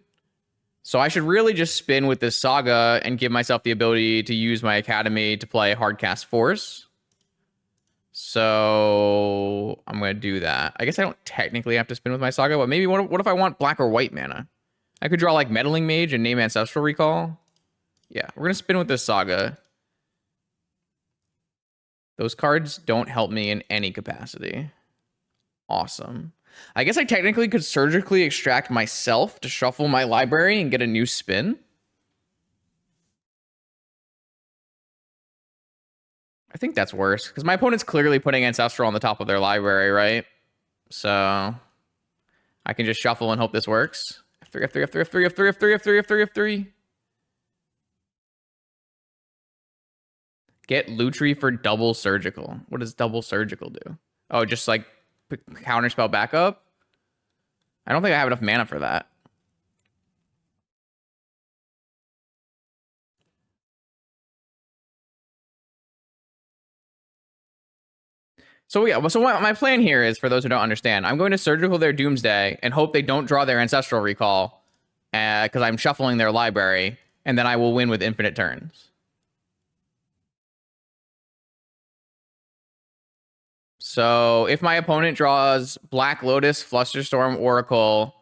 So I should really just spin with this Saga and give myself the ability to use my Academy to play Hardcast Force. So I'm going to do that. I guess I don't technically have to spin with my Saga, but maybe what if I want black or white mana? I could draw like Meddling Mage and name Ancestral Recall. Yeah, we're going to spin with this Saga. Those cards don't help me in any capacity. Awesome. I guess I technically could surgically extract myself to shuffle my library and get a new spin. I think that's worse, because my opponent's clearly putting Ancestral on the top of their library, right? So I can just shuffle and hope this works. F3, F3, F3, F3, F3, F3, F3, F3, F3. Get Lutri for double surgical. What does double surgical do? Oh, just like counterspell backup? I don't think I have enough mana for that. So yeah, so what my plan here is, for those who don't understand, I'm going to surgical their Doomsday and hope they don't draw their Ancestral Recall, because I'm shuffling their library, and then I will win with infinite turns. So if my opponent draws Black Lotus, Flusterstorm, Oracle,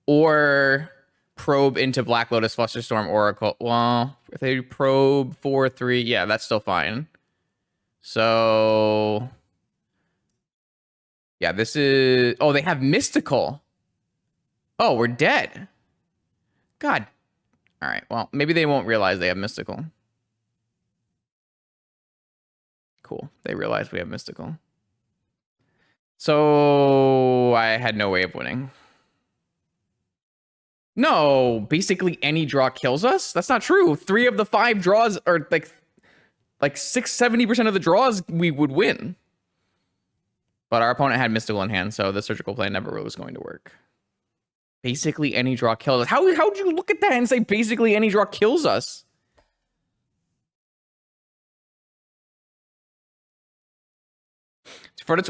or probe into Black Lotus, Flusterstorm, Oracle, well, if they probe 4/3, yeah, that's still fine. So yeah, this is... Oh, they have Mystical. Oh, we're dead. God. All right, well, maybe they won't realize they have Mystical. Cool, they realize we have Mystical. So I had no way of winning. No, basically any draw kills us? That's not true. 3 of the 5 draws are like 70% of the draws we would win. But our opponent had Mystical in hand, so the surgical plan never was going to work. Basically any draw kills us. How'd you look at that and say basically any draw kills us?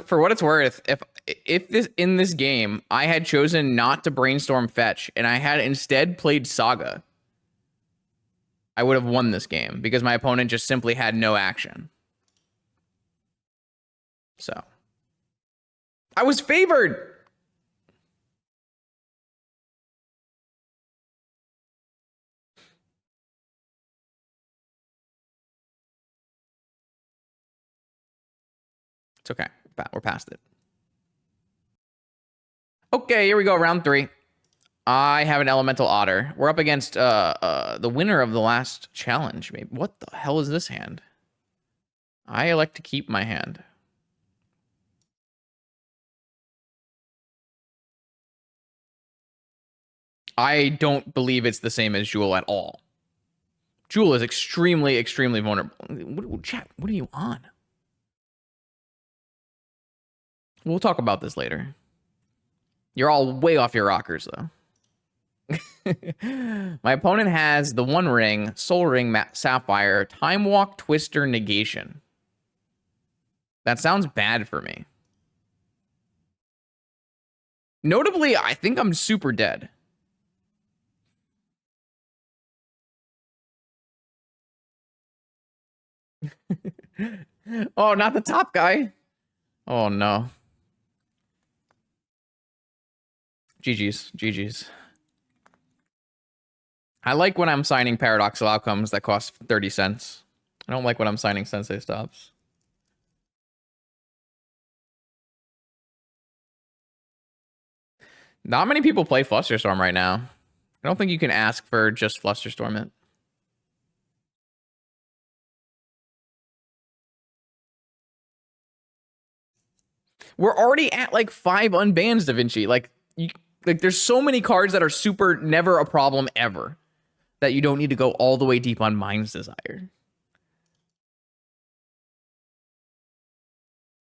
For what it's worth, if this in this game I had chosen not to brainstorm fetch and I had instead played Saga, I would have won this game because my opponent just simply had no action. So I was favored. It's okay. We're past it. Okay, here we go. Round 3. I have an Elemental Otter. We're up against the winner of the last challenge. Maybe. What the hell is this hand? I elect to keep my hand. I don't believe it's the same as Jewel at all. Jewel is extremely, extremely vulnerable. Chat, what are you on? We'll talk about this later. You're all way off your rockers, though. My opponent has the One Ring, Soul Ring, Sapphire, Time Walk, Twister, Negation. That sounds bad for me. Notably, I think I'm super dead. Oh, not the top guy. Oh, no. GG's. GG's. I like when I'm signing Paradoxical Outcomes that cost 30 cents. I don't like when I'm signing Sensei Stops. Not many people play Flusterstorm right now. I don't think you can ask for just Flusterstorm it. We're already at like 5 unbans, Da Vinci. Like there's so many cards that are super never a problem ever that you don't need to go all the way deep on Mind's Desire.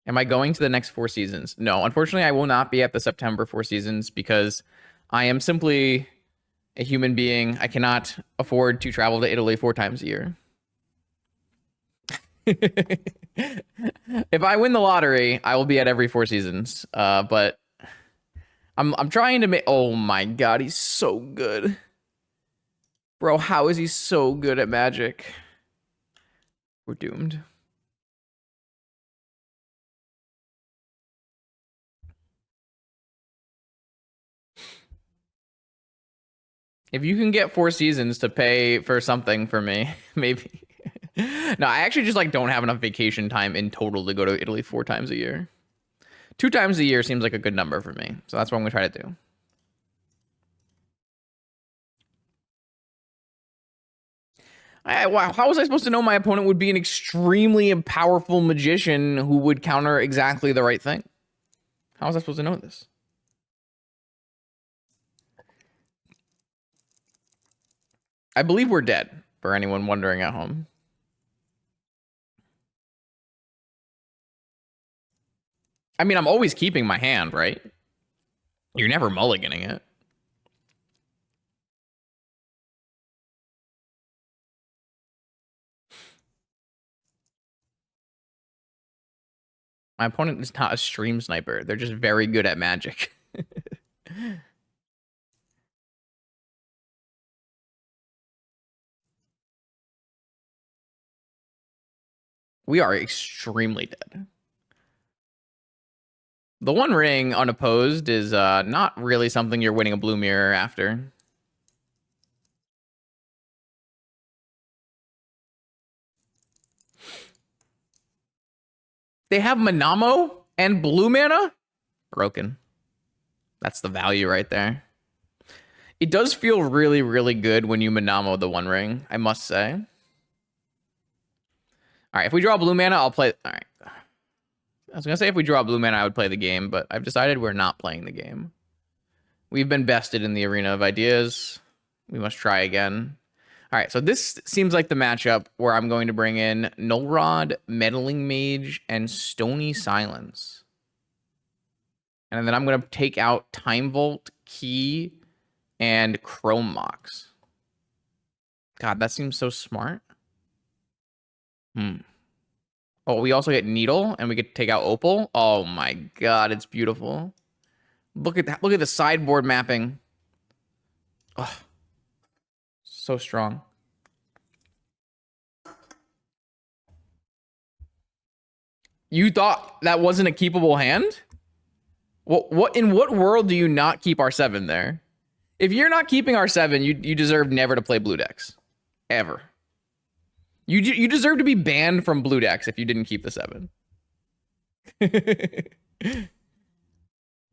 Am I going to the next 4 seasons? No, unfortunately, I will not be at the September 4 seasons because I am simply a human being. I cannot afford to travel to Italy 4 times a year. If I win the lottery, I will be at every 4 seasons. But I'm trying to make... Oh my god, he's so good. Bro, how is he so good at Magic? We're doomed. If you can get 4 seasons to pay for something for me, maybe. No, I actually just like don't have enough vacation time in total to go to Italy 4 times a year. 2 times a year seems like a good number for me. So that's what I'm gonna try to do. Wow, how was I supposed to know my opponent would be an extremely powerful magician who would counter exactly the right thing? How was I supposed to know this? I believe we're dead, for anyone wondering at home. I mean, I'm always keeping my hand, right? You're never mulliganing it. My opponent is not a stream sniper. They're just very good at Magic. We are extremely dead. The One Ring unopposed is not really something you're winning a blue mirror after. They have Manamo and blue mana? Broken. That's the value right there. It does feel really, really good when you Manamo the One Ring, I must say. All right, if we draw blue mana, I'll play... All right. I was going to say if we draw blue mana, I would play the game, but I've decided we're not playing the game. We've been bested in the arena of ideas. We must try again. All right, so this seems like the matchup where I'm going to bring in Null Rod, Meddling Mage, and Stony Silence. And then I'm going to take out Time Vault, Key, and Chrome Mox. God, that seems so smart. Oh, we also get Needle, and we could take out Opal. Oh my god, it's beautiful. Look at that. Look at the sideboard mapping. Oh, so strong. You thought that wasn't a keepable hand? What in what world do you not keep R7 there? If you're not keeping R7, you deserve never to play blue decks. Ever. You deserve to be banned from blue decks if you didn't keep the 7.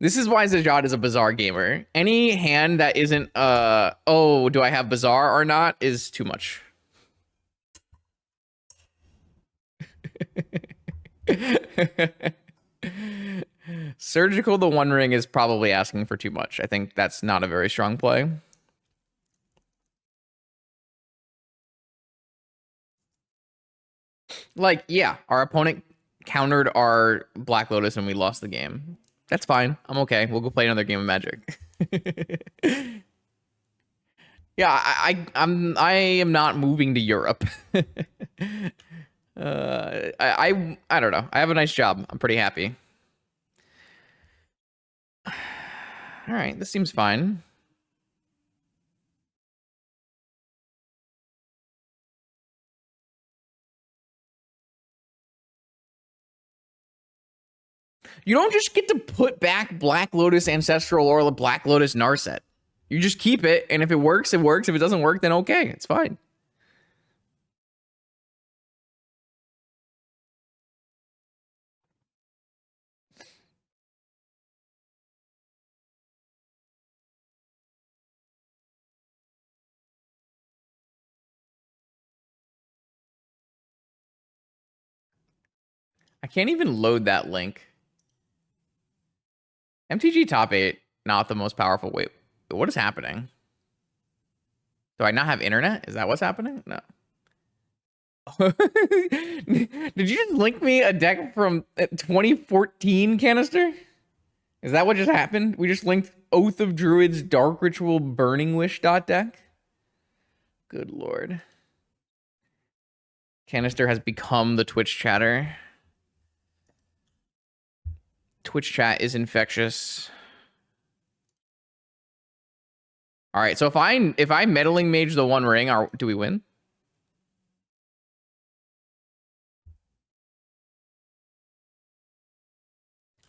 This is why Zajad is a bizarre gamer. Any hand that isn't oh, do I have bizarre or not is too much. Surgical the One Ring is probably asking for too much. I think that's not a very strong play. Like, yeah, our opponent countered our Black Lotus and we lost the game. That's fine. I'm okay. We'll go play another game of Magic. Yeah, I am not moving to Europe. I don't know. I have a nice job. I'm pretty happy. All right, this seems fine. You don't just get to put back Black Lotus Ancestral or Black Lotus Narset. You just keep it, and if it works, it works. If it doesn't work, then okay, it's fine. I can't even load that link. MTG top 8, not the most powerful. Wait, what is happening? Do I not have internet? Is that what's happening? No. Did you just link me a deck from 2014 canister? Is that what just happened? We just linked Oath of Druids Dark Ritual Burning Wish deck? Good lord. Canister has become the Twitch chatter. Twitch chat is infectious. All right, so if I meddling mage the One Ring, do we win?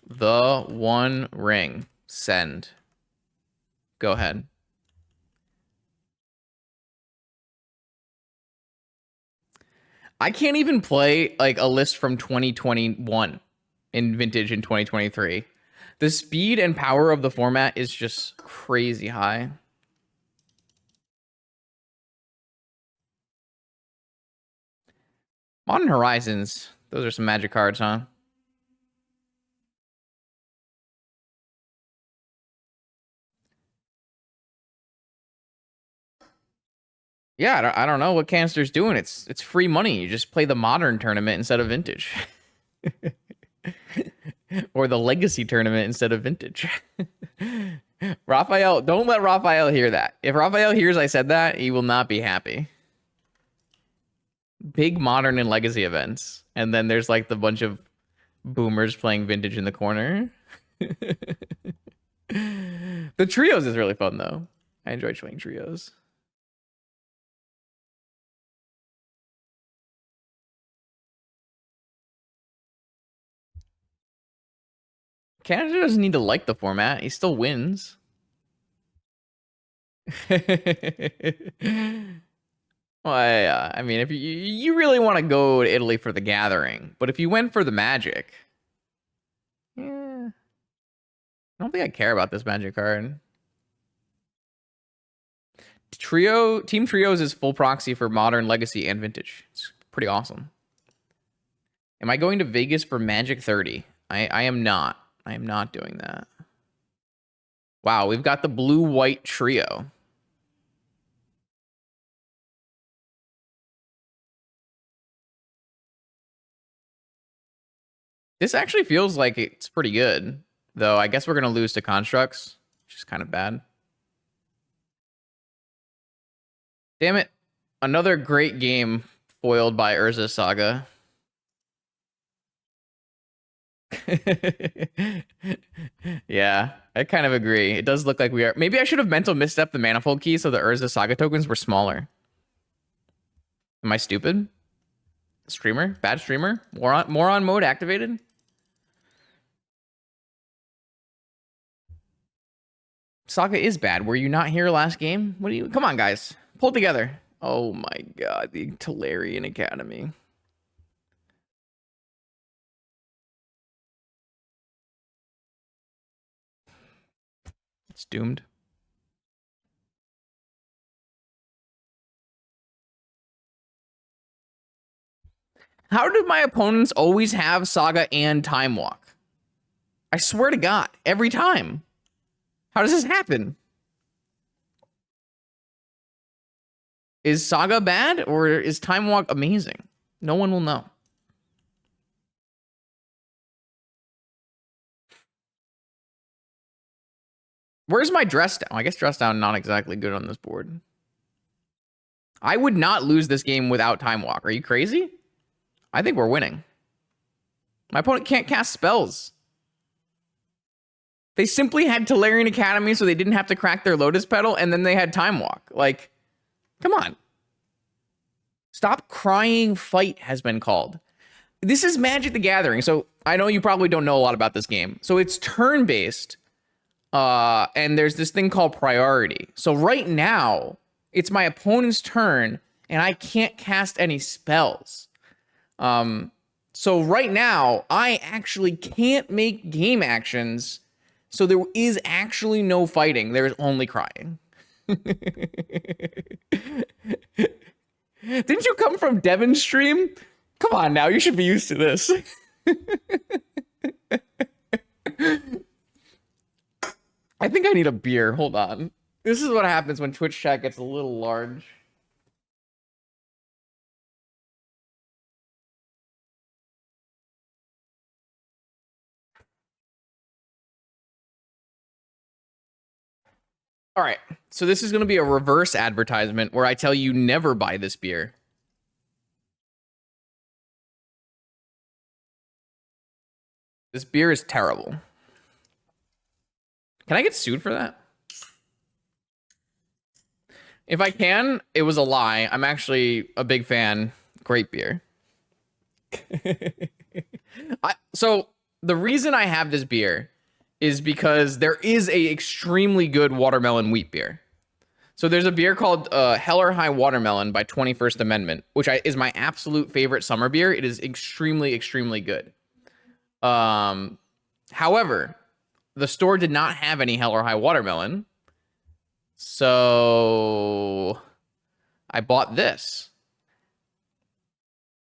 The One Ring. Send. Go ahead. I can't even play like a list from 2021 in Vintage in 2023. The speed and power of the format is just crazy high. Modern Horizons. Those are some magic cards, huh? Yeah, I don't know what Canister's doing. It's free money. You just play the Modern tournament instead of Vintage. Or the Legacy tournament instead of Vintage. Raphael, don't let Raphael hear that. If Raphael hears I said that, he will not be happy. Big Modern and Legacy events. And then there's like the bunch of boomers playing Vintage in the corner. The trios is really fun, though. I enjoy playing trios. Canada doesn't need to like the format. He still wins. Well, yeah. I mean, if you really want to go to Italy for the gathering, but if you went for the magic, yeah, I don't think I care about this magic card. Team Trios is full proxy for Modern, Legacy, and Vintage. It's pretty awesome. Am I going to Vegas for Magic 30? I am not. I am not doing that. Wow, we've got the blue-white trio. This actually feels like it's pretty good, though I guess we're going to lose to Constructs, which is kind of bad. Damn it. Another great game foiled by Urza Saga. Yeah, I kind of agree. It does look like we are. Maybe I should have mental misstep the Manifold Key so the Urza Saga tokens were smaller. Am I stupid? Streamer? Bad streamer? Moron mode activated? Saga is bad. Were you not here last game? What do you... Come on, guys. Pull together. Oh my god, the Tolarian Academy. It's doomed. How do my opponents always have Saga and Time Walk? I swear to God, every time. How does this happen? Is Saga bad or is Time Walk amazing? No one will know. Where's my dress down? I guess dress down not exactly good on this board. I would not lose this game without Time Walk. Are you crazy? I think we're winning. My opponent can't cast spells. They simply had Tolarian Academy so they didn't have to crack their Lotus Petal, and then they had Time Walk. Like, come on. Stop crying fight has been called. This is Magic the Gathering, so I know you probably don't know a lot about this game. So it's turn-based, and there's this thing called priority. So right now, it's my opponent's turn, and I can't cast any spells. So right now, I actually can't make game actions, so there is actually no fighting. There's only crying. Didn't you come from Devin's stream? Come on now, you should be used to this. I think I need a beer. Hold on. This is what happens when Twitch chat gets a little large. All right, so this is going to be a reverse advertisement where I tell you never buy this beer. This beer is terrible. Can I get sued for that? If I can, it was a lie. I'm actually a big fan. Great beer. So the reason I have this beer is because there is a extremely good watermelon wheat beer. So there's a beer called Hell or High Watermelon by 21st Amendment, which is my absolute favorite summer beer. It is extremely, extremely good. However, the store did not have any Hell or High Watermelon. So I bought this.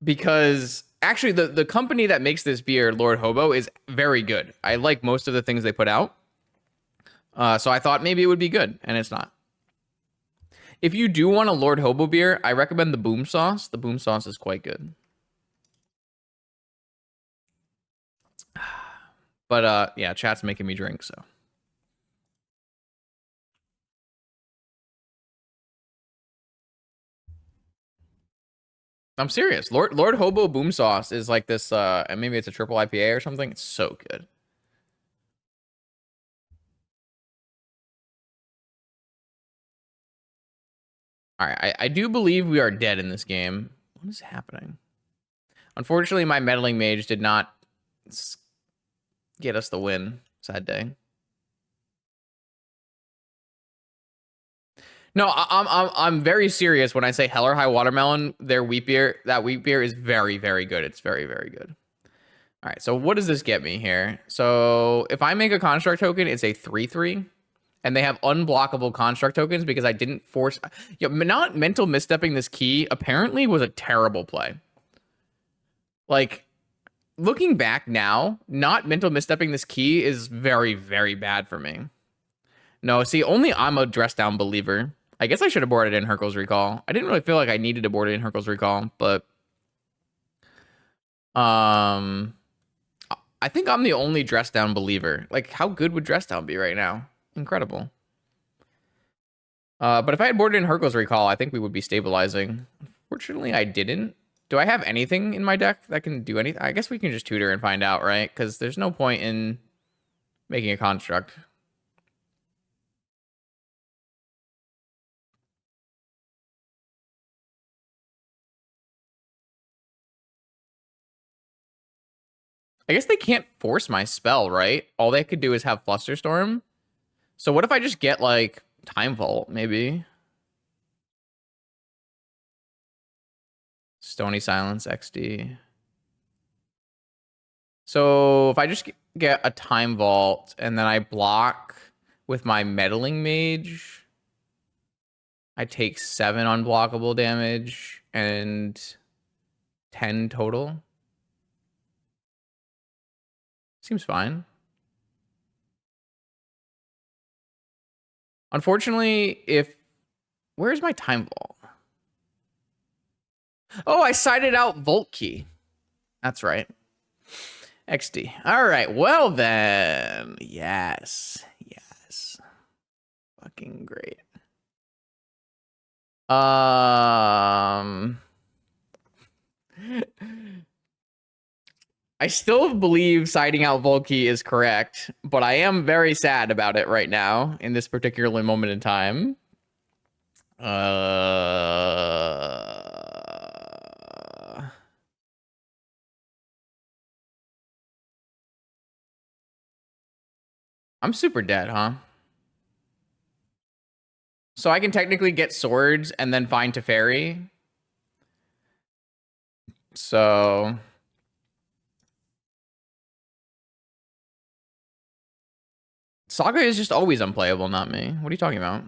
Because actually the company that makes this beer, Lord Hobo, is very good. I like most of the things they put out. So I thought maybe it would be good, and it's not. If you do want a Lord Hobo beer, I recommend the Boom Sauce. The Boom Sauce is quite good. But yeah, chat's making me drink, so. I'm serious. Lord Hobo Boom Sauce is like this, maybe it's a triple IPA or something. It's so good. All right, I do believe we are dead in this game. What is happening? Unfortunately, my meddling mage did not get us the win. Sad day. No, I'm very serious when I say Hell or High Watermelon. Their wheat beer, that wheat beer is very, very good. It's very, very good. All right, so what does this get me here? So if I make a construct token, it's a 3/3. And they have unblockable construct tokens because I didn't force... not mental misstepping this key apparently was a terrible play. Like, looking back now, not mental misstepping this key is very, very bad for me. No, see, only I'm a dress down believer. I guess I should have boarded in Hurkyl's Recall. I didn't really feel like I needed to board it in Hurkyl's Recall, but... I think I'm the only dress down believer. Like, how good would dress down be right now? Incredible. But if I had boarded in Hurkyl's Recall, I think we would be stabilizing. Unfortunately, I didn't. Do I have anything in my deck that can do anything? I guess we can just tutor and find out, right? Because there's no point in making a construct. I guess they can't force my spell, right? All they could do is have Flusterstorm. So what if I just get, like, Time Vault, maybe? Stony Silence, XD. So if I just get a Time Vault and then I block with my Meddling Mage, I take 7 unblockable damage and 10 total. Seems fine. Unfortunately, where's my Time Vault? Oh, I sided out Volt Key. That's right. XD. All right. Well then. Yes. Yes. Fucking great. I still believe siding out Volkey is correct, but I am very sad about it right now in this particular moment in time. I'm super dead, huh? So I can technically get swords and then find Teferi. So... Saga is just always unplayable, not me. What are you talking about?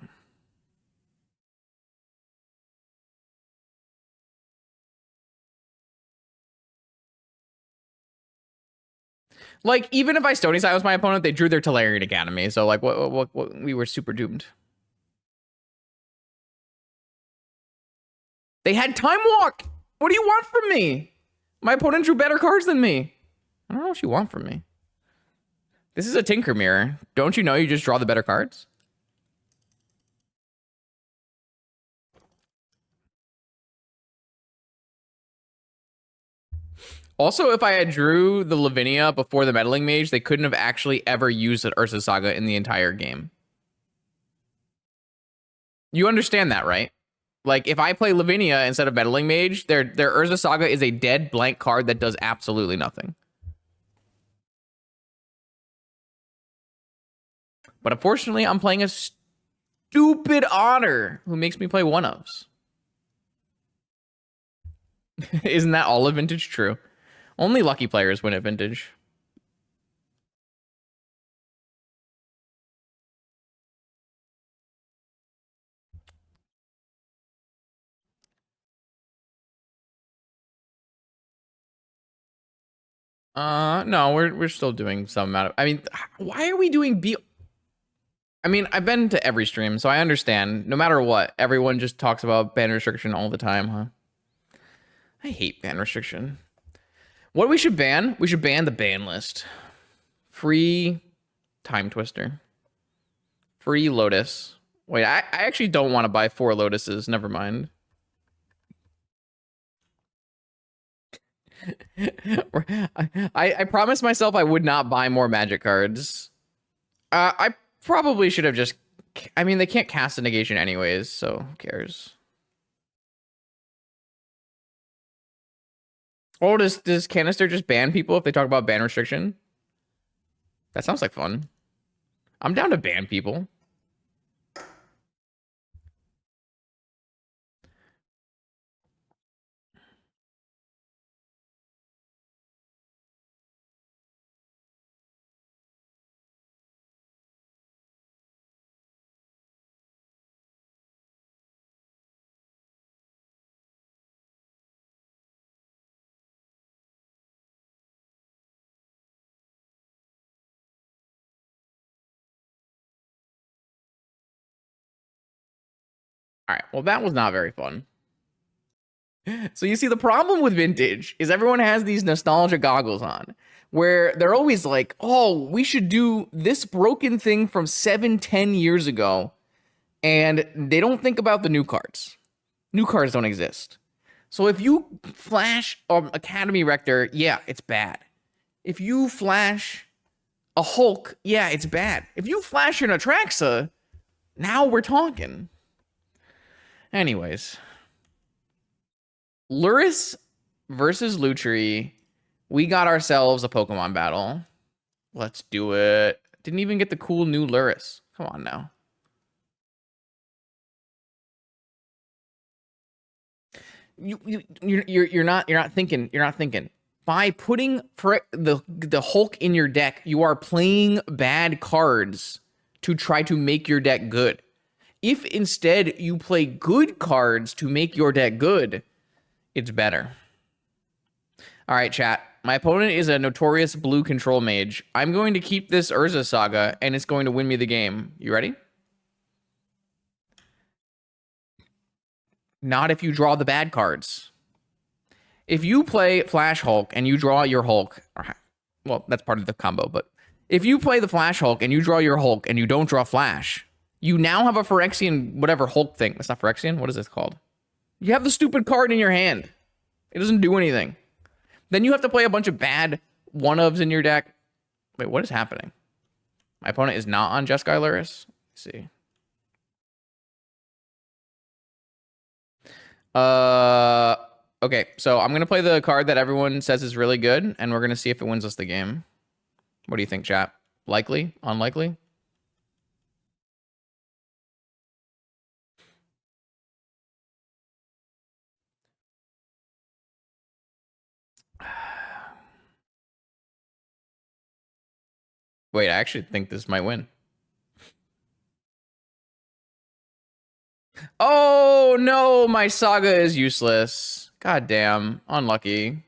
Like, even if I Stony Silence my opponent, they drew their Tolarian Academy. So, like, what, we were super doomed. They had Time Walk! What do you want from me? My opponent drew better cards than me. I don't know what you want from me. This is a Tinker Mirror. Don't you know you just draw the better cards? Also, if I had drew the Lavinia before the Meddling Mage, they couldn't have actually ever used an Ursa Saga in the entire game. You understand that, right? Like, if I play Lavinia instead of Meddling Mage, their Urza Saga is a dead blank card that does absolutely nothing. But unfortunately, I'm playing a stupid Otter who makes me play one-ofs. Isn't that all of Vintage true? Only lucky players win at Vintage. No, we're still doing some amount of. I mean, why are we doing B? I mean, I've been to every stream, so I understand. No matter what, everyone just talks about ban restriction all the time, huh? I hate ban restriction. What we should ban? We should ban the ban list. Free Time Twister. Free Lotus. Wait, I actually don't want to buy 4 Lotuses. Never mind. I promised myself I would not buy more Magic cards. I probably should have just... I mean, they can't cast a negation anyways, so who cares? Oh, does Canister just ban people if they talk about ban restriction? That sounds like fun. I'm down to ban people. All right, well, that was not very fun. So you see, the problem with Vintage is everyone has these nostalgia goggles on where they're always like, oh, we should do this broken thing from 7-10 years ago. And they don't think about the new cards. New cards don't exist. So if you flash Academy Rector, yeah, it's bad. If you flash a Hulk, yeah, it's bad. If you flash an Atraxa, now we're talking. Anyways. Lurrus versus Lutri. We got ourselves a Pokemon battle. Let's do it. Didn't even get the cool new Lurrus. Come on now. You're not thinking. By putting the Hulk in your deck, you are playing bad cards to try to make your deck good. If instead you play good cards to make your deck good, it's better. All right, chat. My opponent is a notorious blue control mage. I'm going to keep this Urza Saga, and it's going to win me the game. You ready? Not if you draw the bad cards. If you play Flash Hulk and you draw your Hulk, well, that's part of the combo, but if you play the Flash Hulk and you draw your Hulk and you don't draw Flash, you now have a Phyrexian whatever Hulk thing. That's not Phyrexian. What is this called? You have the stupid card in your hand. It doesn't do anything. Then you have to play a bunch of bad one-ofs in your deck. Wait, what is happening? My opponent is not on Jeskai Lurrus. Let's see. Okay, so I'm gonna play the card that everyone says is really good, and we're gonna see if it wins us the game. What do you think, chat? Likely? Unlikely? Wait, I actually think this might win. Oh no, my Saga is useless. God damn, unlucky.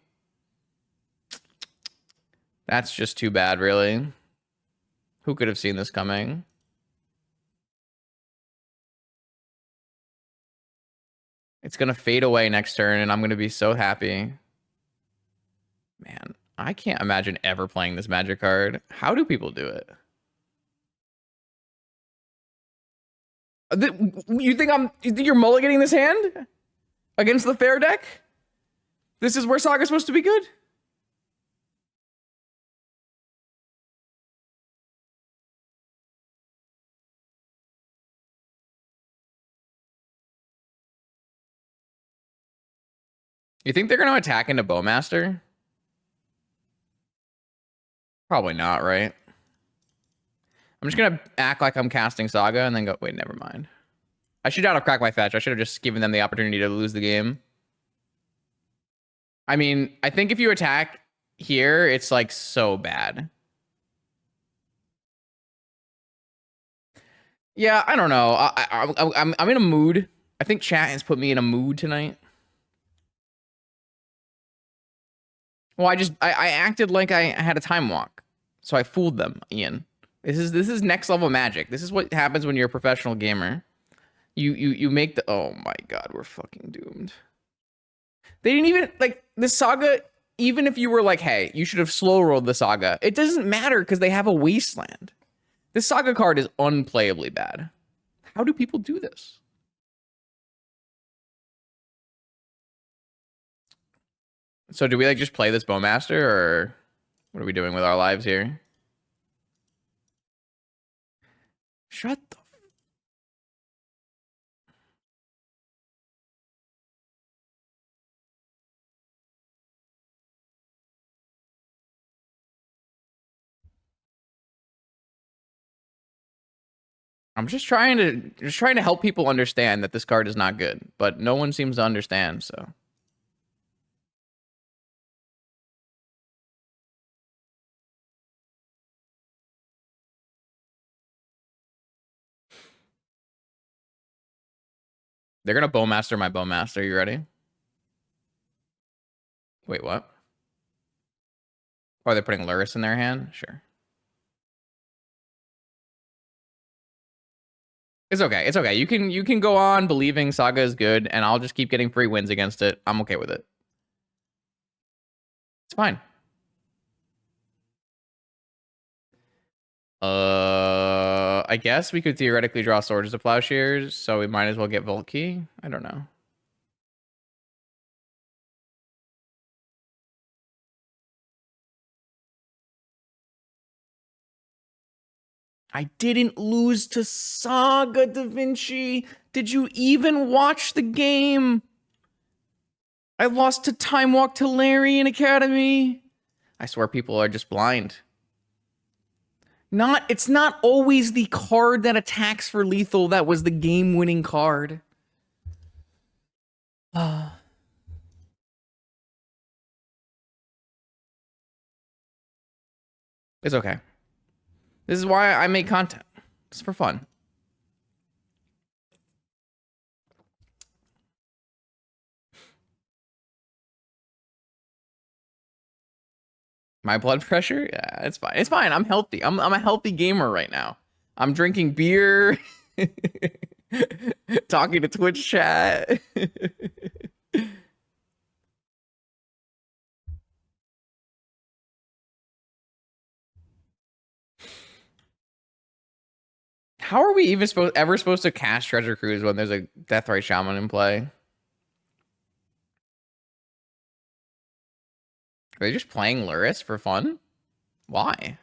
That's just too bad, really. Who could have seen this coming? It's gonna fade away next turn, and I'm gonna be so happy. Man, I can't imagine ever playing this Magic card. How do people do it? You think you're mulliganing this hand against the fair deck? This is where Saga's supposed to be good? You think they're going to attack into Bowmaster? Probably not, right? I'm just going to act like I'm casting Saga and then go, wait, never mind. I should not have cracked my fetch. I should have just given them the opportunity to lose the game. I mean, I think if you attack here, it's like so bad. Yeah, I don't know. I'm in a mood. I think chat has put me in a mood tonight. Well, I acted like I had a time walk, so I fooled them, Ian. This is next level magic. This is what happens when you're a professional gamer. You make the, oh my god, we're fucking doomed. They didn't even like the Saga. Even if you were like, hey, you should have slow rolled the Saga, it doesn't matter because they have a Wasteland. This Saga card is unplayably bad. How do people do this? So do we like just play this Bowmaster, or what are we doing with our lives here? Shut the. I'm just trying to help people understand that this card is not good, but no one seems to understand. So they're gonna Bowmaster my Bowmaster. You ready? Wait, what? Oh, they're putting Lurrus in their hand? Sure. It's okay. It's okay. You can go on believing Saga is good, and I'll just keep getting free wins against it. I'm okay with it. It's fine. I guess we could theoretically draw Swords to Plowshares, so we might as well get Volkey. I don't know. I didn't lose to Saga, Da Vinci. Did you even watch the game? I lost to Time Walk to Larian Academy. I swear people are just blind. It's not always the card that attacks for lethal that was the game-winning card. It's okay. This is why I make content. It's for fun. My blood pressure? Yeah, it's fine. It's fine. I'm healthy. I'm a healthy gamer right now. I'm drinking beer, talking to Twitch chat. How are we even ever supposed to cast Treasure Cruise when there's a Deathrite Shaman in play? Are they just playing Lurrus for fun? Why?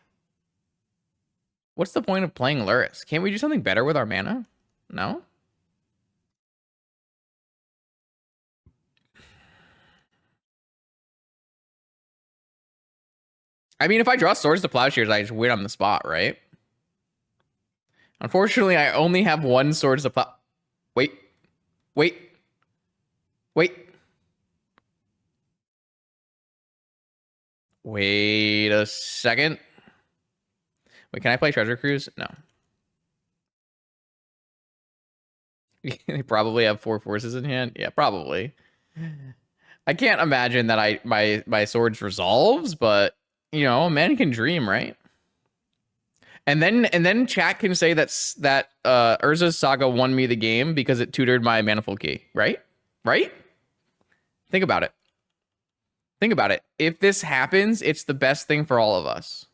What's the point of playing Lurrus? Can't we do something better with our mana? No? I mean, if I draw Swords to Plowshares, I just win on the spot, right? Unfortunately, I only have one Swords to Plow... Wait. Wait. Wait. Wait a second. Wait, can I play Treasure Cruise? No. They probably have 4 forces in hand. Yeah, probably. I can't imagine that my Swords resolves, but you know, a man can dream, right? And then chat can say that Urza's Saga won me the game because it tutored my Manifold Key, right? Right? Think about it. Think about it. If this happens, it's the best thing for all of us.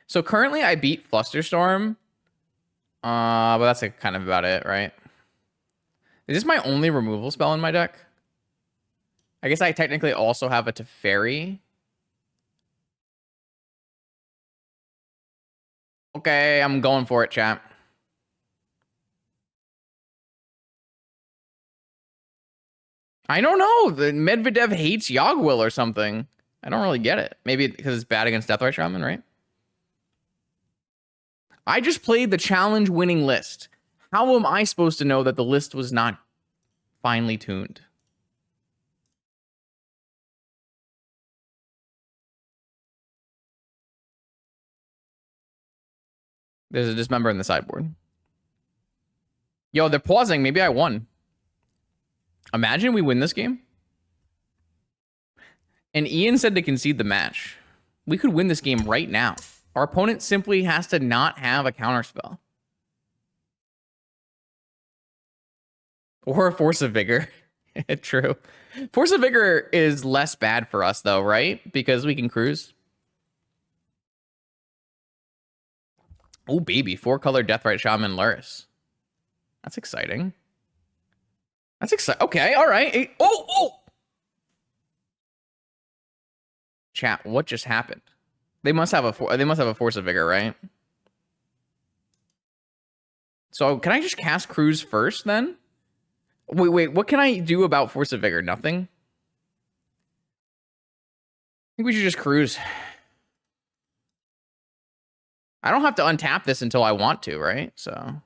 So currently I beat Flusterstorm. But that's like kind of about it, right? Is this my only removal spell in my deck? I guess I technically also have a Teferi. Okay, I'm going for it, chat. I don't know. The Medvedev hates Yogwill or something. I don't really get it. Maybe because it's bad against Deathray Shaman, right? I just played the challenge winning list. How am I supposed to know that the list was not finely tuned? There's a dismember in the sideboard. Yo, they're pausing. Maybe I won. Imagine we win this game. And Ian said to concede the match. We could win this game right now. Our opponent simply has to not have a counterspell. Or a Force of Vigor. True. Force of Vigor is less bad for us, though, right? Because we can cruise. Oh, baby. 4-color Deathrite Shaman Lurrus. That's exciting. That's exciting. Okay, all right. Oh! Chat, what just happened? They must have a Force of Vigor, right? So can I just cast Cruise first then? Wait, what can I do about Force of Vigor? Nothing? I think we should just Cruise. I don't have to untap this until I want to, right? So...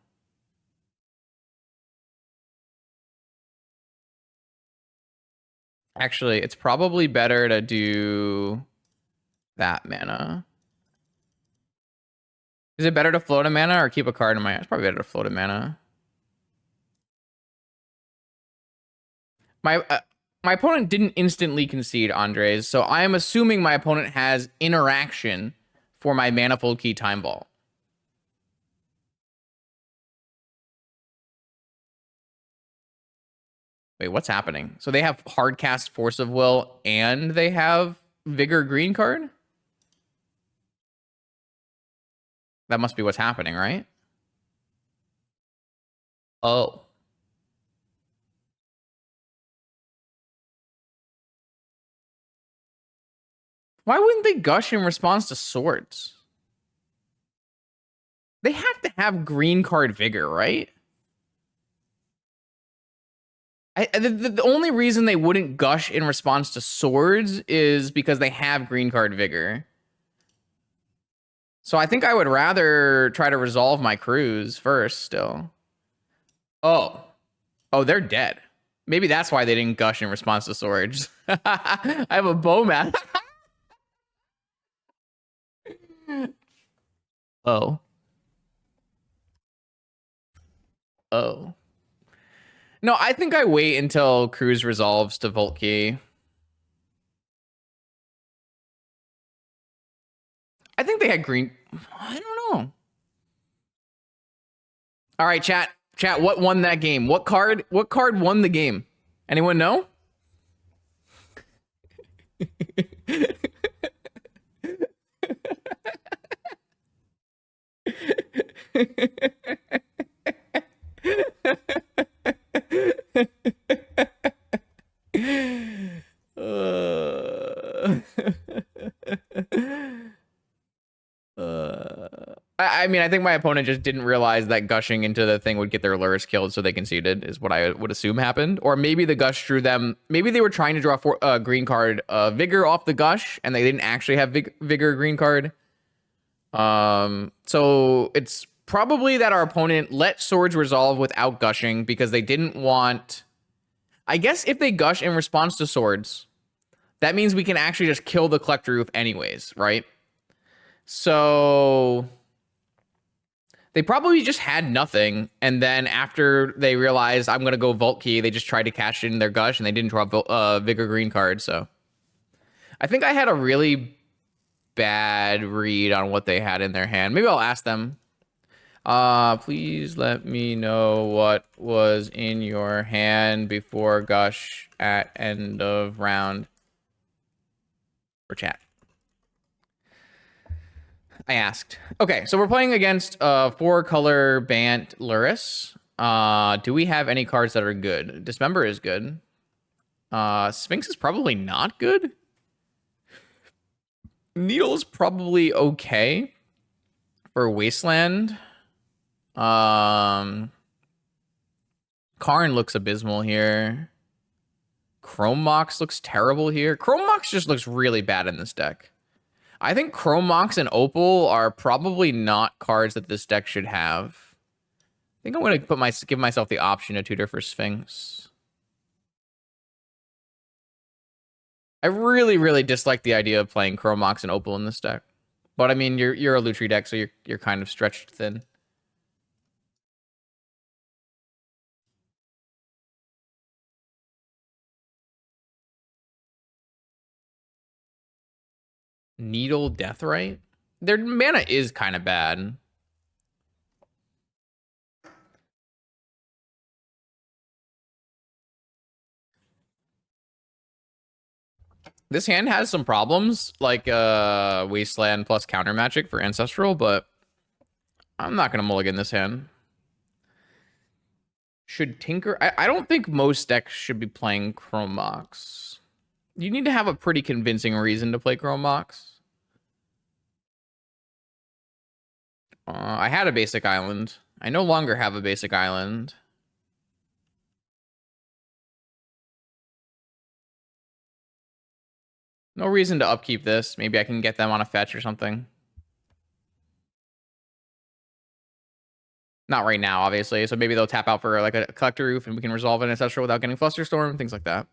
Actually, it's probably better to do that mana. Is it better to float a mana or keep a card in my hand? It's probably better to float a mana. My opponent didn't instantly concede, Andres, so I am assuming my opponent has interaction for my Manifold Key Time Vault. Wait, what's happening? So they have Hardcast Force of Will and they have Vigor Green card? That must be what's happening, right? Oh. Why wouldn't they gush in response to swords? They have to have green card Vigor, right? The only reason they wouldn't gush in response to swords is because they have green card Vigor. So I think I would rather try to resolve my cruise first still. Oh, they're dead. Maybe that's why they didn't gush in response to swords. I have a bow mat. Oh. No, I think I wait until Cruise resolves to Vault Key. I think they had green. I don't know. All right, chat. What won that game? What card won the game? Anyone know? I mean, I think my opponent just didn't realize that gushing into the thing would get their Lurrus killed, so they conceded, is what I would assume happened. Or maybe the gush drew them. Maybe they were trying to draw a green card Vigor off the gush, and they didn't actually have Vigor green card. So it's probably that our opponent let swords resolve without gushing because they didn't want... I guess if they gush in response to swords, that means we can actually just kill the Collector Roof anyways, right? So they probably just had nothing, and then after they realized I'm going to go Vault Key, they just tried to cash in their gush, and they didn't draw Vigor Green card, so... I think I had a really bad read on what they had in their hand. Maybe I'll ask them. Please let me know what was in your hand before gush at end of round. For chat. I asked. Okay, so we're playing against 4-color Bant Lurrus. Do we have any cards that are good? Dismember is good. Sphinx is probably not good. Needle is probably okay for Wasteland. Karn looks abysmal here. Chrome Mox looks terrible here. Chrome Mox just looks really bad in this deck. I think Chrome Mox and Opal are probably not cards that this deck should have. I think I'm going to give myself the option to tutor for Sphinx. I really, really dislike the idea of playing Chrome Mox and Opal in this deck. But I mean, you're a Lutri deck, so you're kind of stretched thin. Needle Deathrite? Their mana is kind of bad. This hand has some problems, like Wasteland plus counter magic for Ancestral, but I'm not gonna mulligan this hand. Should Tinker? I don't think most decks should be playing Chrome Mox. You need to have a pretty convincing reason to play Chrome Mox. I had a basic island. I no longer have a basic island. No reason to upkeep this. Maybe I can get them on a fetch or something. Not right now, obviously. So maybe they'll tap out for like a Collector Roof and we can resolve an Ancestral without getting Flusterstorm, things like that.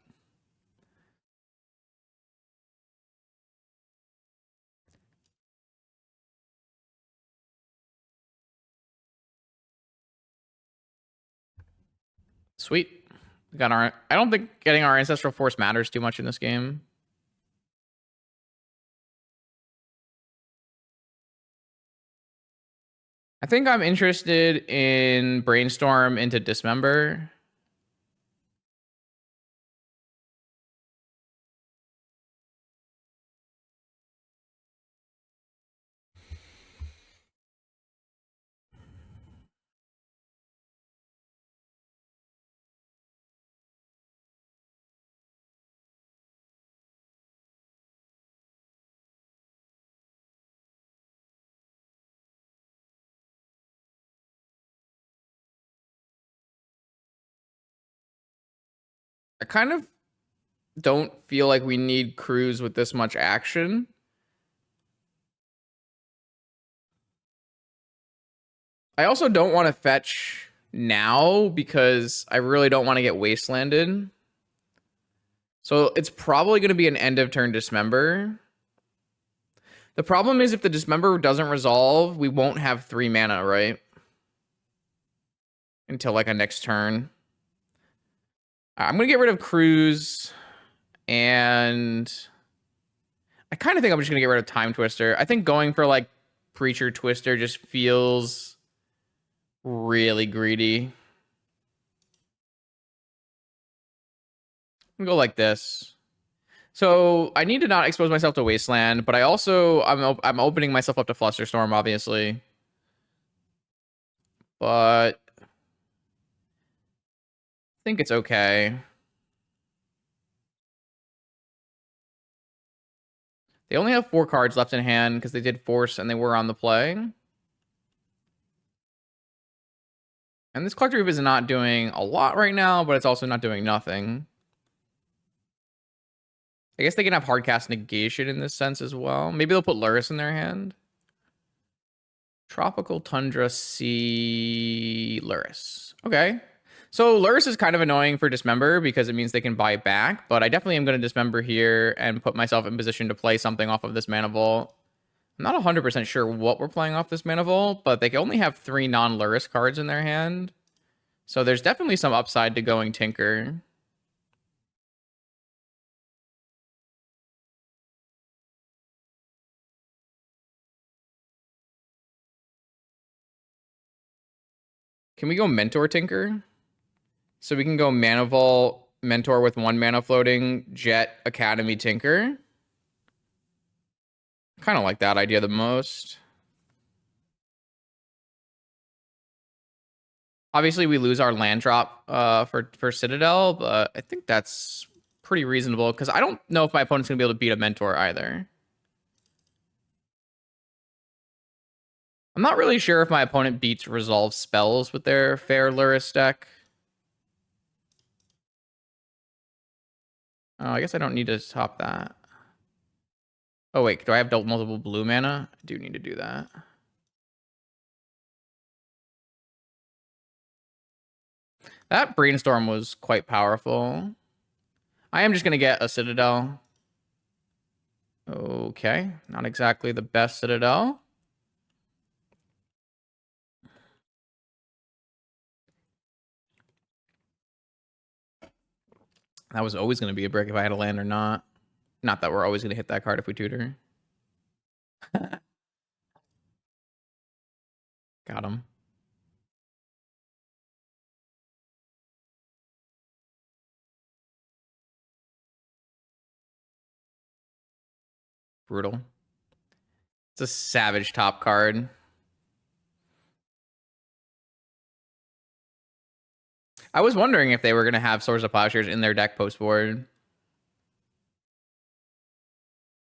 Sweet. We got our... I don't think getting our Ancestral Force matters too much in this game. I think I'm interested in Brainstorm into Dismember. I kind of don't feel like we need Cruise with this much action. I also don't want to fetch now because I really don't want to get Wastelanded. So it's probably going to be an end of turn Dismember. The problem is if the Dismember doesn't resolve, we won't have 3 mana, right? Until like a next turn. I'm going to get rid of Cruise. And I kind of think I'm just going to get rid of Time Twister. I think going for like Preacher Twister just feels really greedy. I'm gonna go like this. So I need to not expose myself to Wasteland, but I also I'm opening myself up to Flusterstorm, obviously. But I think it's okay. They only have 4 cards left in hand because they did Force and they were on the play. And this Collector Roof is not doing a lot right now, but it's also not doing nothing. I guess they can have Hardcast Negation in this sense as well. Maybe they'll put Lurrus in their hand. Tropical Tundra Sea Lurrus. Okay. So Lurrus is kind of annoying for Dismember because it means they can buy it back, but I definitely am going to Dismember here and put myself in position to play something off of this Mana Vault. I'm not 100% sure what we're playing off this Mana Vault, but they can only have 3 non-Lurrus cards in their hand. So there's definitely some upside to going Tinker. Can we go Mentor Tinker? So we can go Mana Vault, Mentor with 1 mana floating, Jet, Academy, Tinker. Kind of like that idea the most. Obviously, we lose our land drop for Citadel, but I think that's pretty reasonable because I don't know if my opponent's gonna be able to beat a mentor either. I'm not really sure if my opponent beats resolve spells with their fair Lurrus deck. Oh, I guess I don't need to top that. Oh wait, do I have multiple blue mana? I do need to do that. That brainstorm was quite powerful. I am just gonna get a Citadel. Okay, not exactly the best Citadel. That was always going to be a brick if I had a land or not. Not that we're always going to hit that card if we tutor. Got him. Brutal. It's a savage top card. I was wondering if they were going to have Swords of Plowshares in their deck post-board.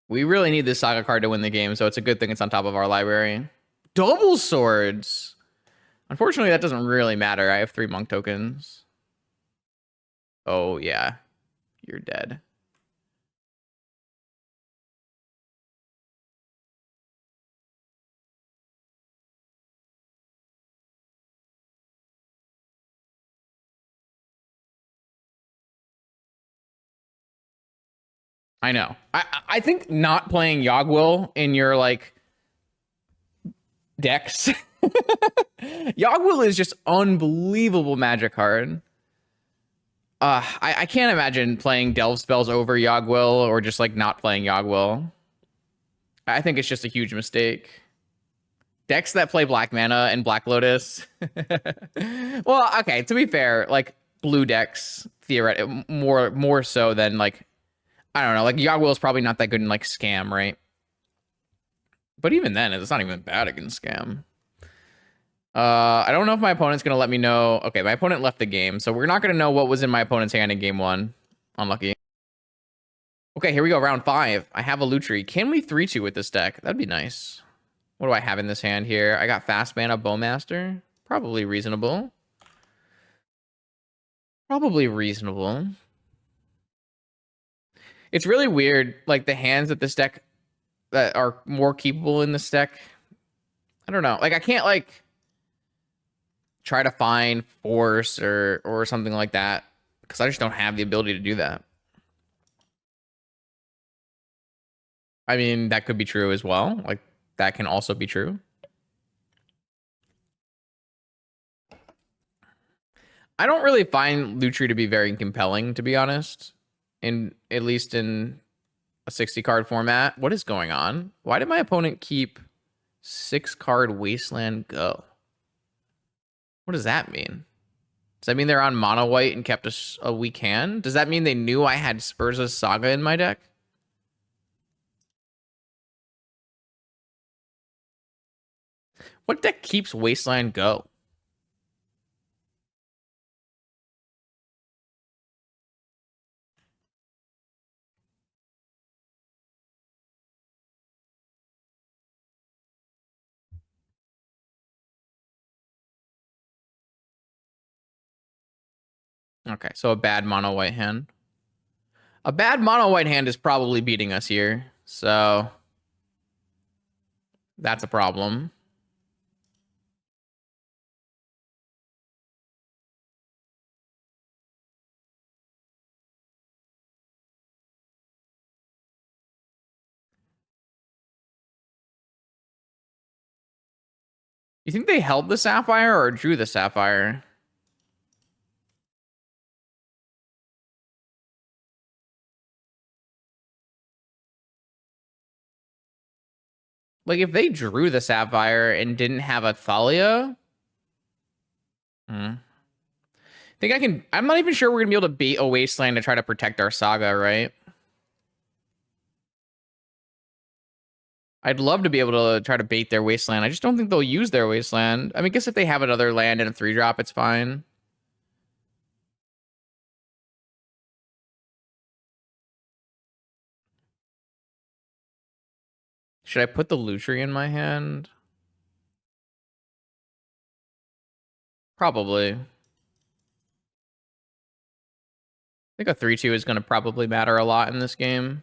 We really need this Saga card to win the game, so it's a good thing it's on top of our library. Double Swords! Unfortunately, that doesn't really matter. I have 3 Monk tokens. Oh, yeah. You're dead. I know. I think not playing Yogwill in your, like, decks. Yogwill is just unbelievable magic card. I can't imagine playing Delve spells over Yogwill or just, like, not playing Yogwill. I think it's just a huge mistake. Decks that play Black Mana and Black Lotus. Well, okay, to be fair, like, blue decks, theoretically, more so than, like, I don't know, like, Yogwill is probably not that good in, like, Scam, right? But even then, it's not even bad against Scam. I don't know if my opponent's going to let me know. Okay, my opponent left the game, so we're not going to know what was in my opponent's hand in game 1. Unlucky. Okay, here we go, round 5. I have a Lutri. Can we 3-2 with this deck? That'd be nice. What do I have in this hand here? I got fast mana Bowmaster. Probably reasonable. Probably reasonable. It's really weird, like, the hands that this deck that are more keepable in this deck. I don't know. Like, I can't, like, try to find force or something like that because I just don't have the ability to do that. I mean, that could be true as well. Like, that can also be true. I don't really find Lutri to be very compelling, to be honest. At least in a 60 card format. What is going on? Why did my opponent keep 6 card Wasteland Go? What does that mean? Does that mean they're on mono white and kept a weak hand? Does that mean they knew I had Urza's Saga in my deck? What deck keeps Wasteland Go? Okay, so a bad mono white hand. A bad mono white hand is probably beating us here, so that's a problem. You think they held the Sapphire or drew the Sapphire? Like, if they drew the Sapphire and didn't have a Thalia... think I can... I'm not even sure we're going to be able to bait a Wasteland to try to protect our Saga, right? I'd love to be able to try to bait their Wasteland. I just don't think they'll use their Wasteland. I mean, I guess if they have another land and a 3-drop, it's fine. Should I put the Lutri in my hand? Probably. I think a 3-2 is going to probably matter a lot in this game.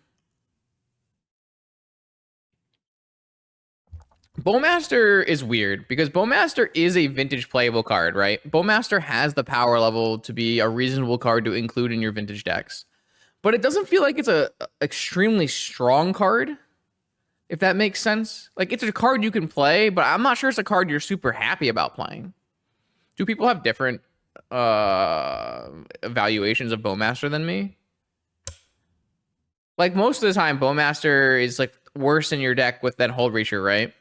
Bowmaster is weird because Bowmaster is a vintage playable card, right? Bowmaster has the power level to be a reasonable card to include in your vintage decks. But it doesn't feel like it's a extremely strong card, if that makes sense. Like, it's a card you can play, but I'm not sure it's a card you're super happy about playing. Do people have different evaluations of Bowmaster than me? Like, most of the time, Bowmaster is like worse in your deck with than Hold Reacher, right?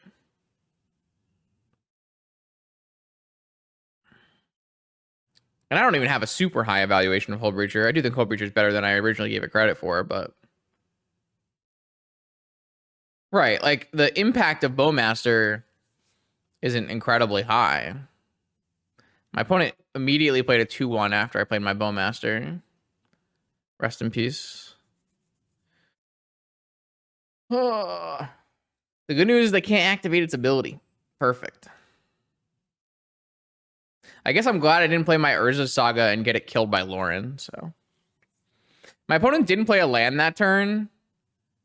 And I don't even have a super high evaluation of Hold Breacher. I do think Hold Breacher is better than I originally gave it credit for, but... Right, like, the impact of Bowmaster isn't incredibly high. My opponent immediately played a 2-1 after I played my Bowmaster. Rest in peace. The good news is they can't activate its ability. Perfect. I guess I'm glad I didn't play my Urza Saga and get it killed by Lauren, so... My opponent didn't play a land that turn,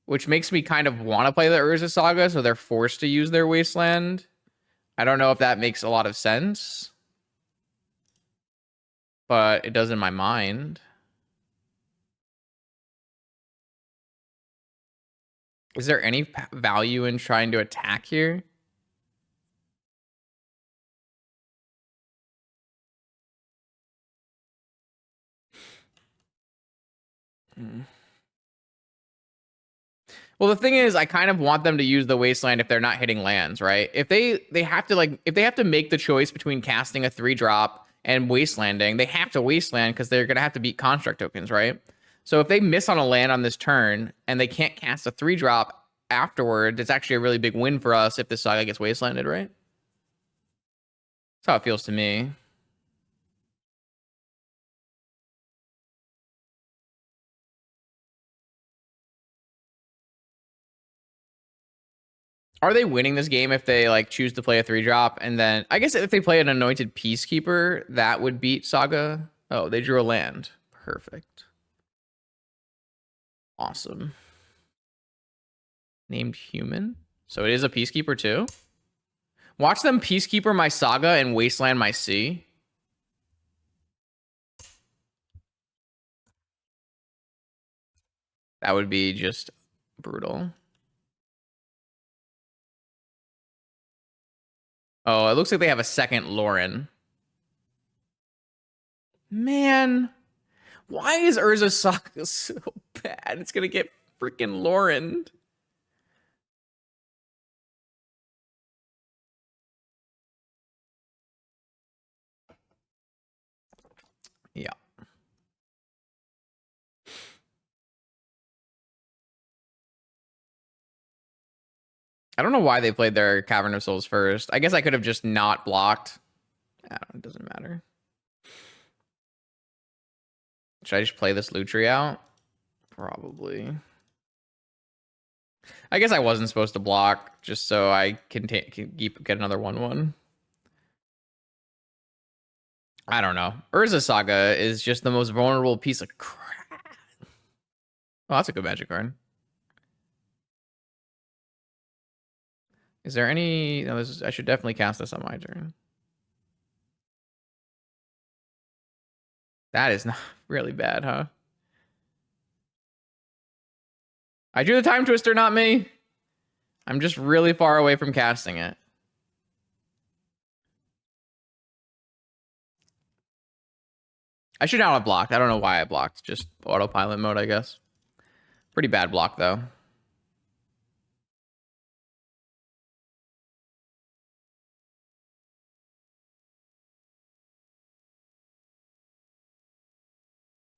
which makes me kind of want to play the Urza Saga, so they're forced to use their Wasteland. I don't know if that makes a lot of sense, but it does in my mind. Is there any value in trying to attack here? Well, the thing is, I kind of want them to use the Wasteland if they're not hitting lands, right? If they have to if they have to make the choice between casting a 3-drop and Wastelanding, they have to Wasteland because they're gonna have to beat construct tokens, right? So if they miss on a land on this turn and they can't cast a 3-drop afterward, it's actually a really big win for us if this Saga gets Wastelanded, right? That's how it feels to me. Are they winning this game if they like choose to play a 3-drop and then I guess if they play an Anointed Peacekeeper, that would beat Saga? Oh, they drew a land. Perfect. Awesome. Named Human. So it is a Peacekeeper too? Watch them Peacekeeper my Saga and Wasteland my Sea. That would be just brutal. Oh, it looks like they have a second Lauren. Man, why is Urza Saga so bad? It's gonna get freaking Lauren. Yeah. I don't know why they played their Cavern of Souls first. I guess I could have just not blocked. I don't know, it doesn't matter. Should I just play this Lutri out? Probably. I guess I wasn't supposed to block just so I can get another 1-1. I don't know. Urza Saga is just the most vulnerable piece of crap. Oh, that's a good magic card. Is there any... No, I should definitely cast this on my turn. That is not really bad, huh? I drew the Time Twister, not me. I'm just really far away from casting it. I should not have blocked. I don't know why I blocked. Just autopilot mode, I guess. Pretty bad block, though.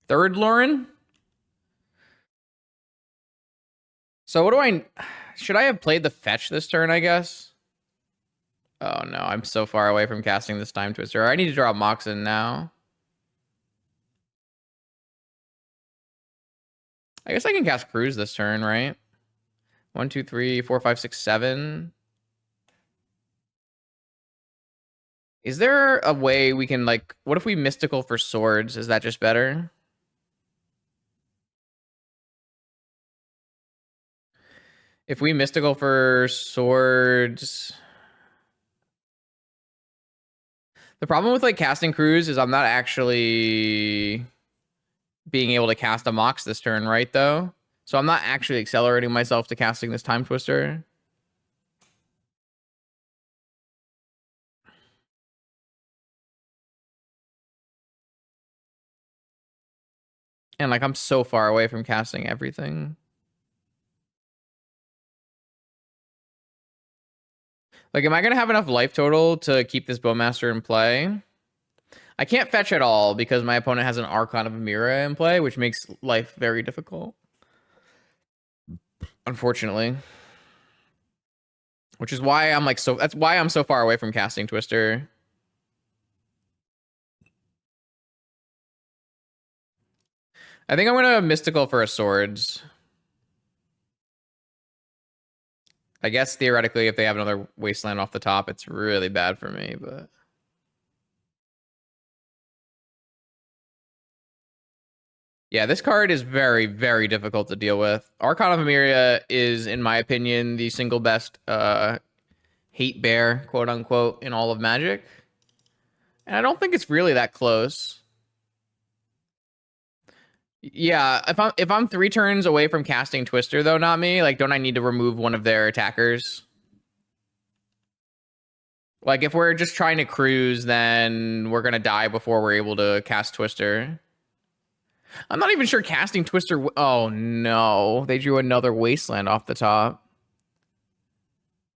Third Lauren? So what do I... Should I have played the fetch this turn, I guess? Oh, no. I'm so far away from casting this Time Twister. I need to draw Moxen now. I guess I can cast Cruise this turn, right? 1, 2, 3, 4, 5, 6, 7. Is there a way we can, like, what if we mystical for swords? Is that just better? If we mystical for swords... The problem with, like, casting Cruise is I'm not actually being able to cast a Mox this turn, right, though? So I'm not actually accelerating myself to casting this Time Twister. And, like, I'm so far away from casting everything. Like, am I going to have enough life total to keep this Bowmaster in play? I can't fetch at all because my opponent has an Archon of Amira in play, which makes life very difficult. Unfortunately. Which is why I'm like that's why I'm so far away from casting Twister. I think I'm gonna mystical for a swords. I guess theoretically if they have another wasteland off the top, it's really bad for me, but yeah, this card is very, very difficult to deal with. Archon of Emeria is, in my opinion, the single best hate bear, quote unquote, in all of Magic. And I don't think it's really that close. Yeah, if I'm 3 turns away from casting Twister, though, not me, like, don't I need to remove one of their attackers? Like, if we're just trying to cruise, then we're gonna die before we're able to cast Twister. I'm not even sure casting Twister... Oh, no. They drew another Wasteland off the top.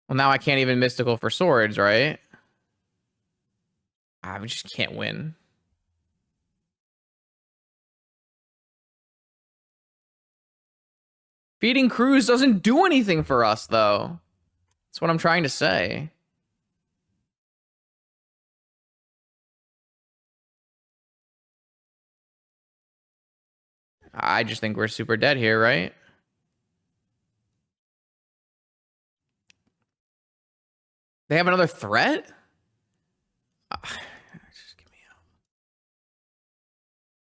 Well, now I can't even mystical for swords, right? We just can't win. Feeding Cruise doesn't do anything for us, though. That's what I'm trying to say. I just think we're super dead here, right? They have another threat? Just get me out.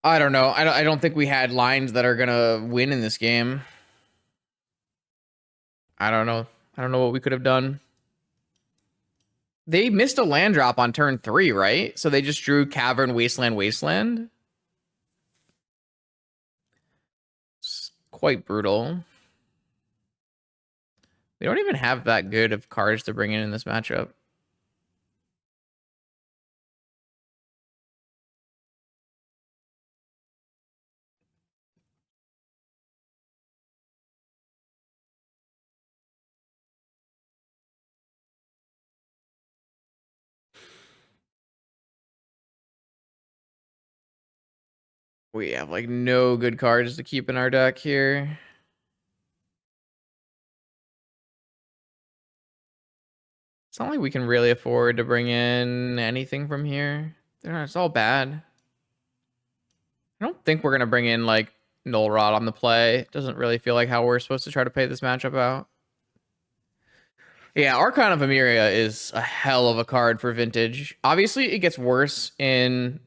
I don't know. I don't think we had lines that are gonna win in this game. I don't know. I don't know what we could have done. They missed a land drop on turn 3, right? So they just drew Cavern, Wasteland, Wasteland. It's quite brutal. They don't even have that good of cards to bring in this matchup. We have like no good cards to keep in our deck here. It's not like we can really afford to bring in anything from here. It's all bad. I don't think we're going to bring in like Null Rod on the play. It doesn't really feel like how we're supposed to try to pay this matchup out. Yeah, Archon of Emeria is a hell of a card for Vintage. Obviously, it gets worse in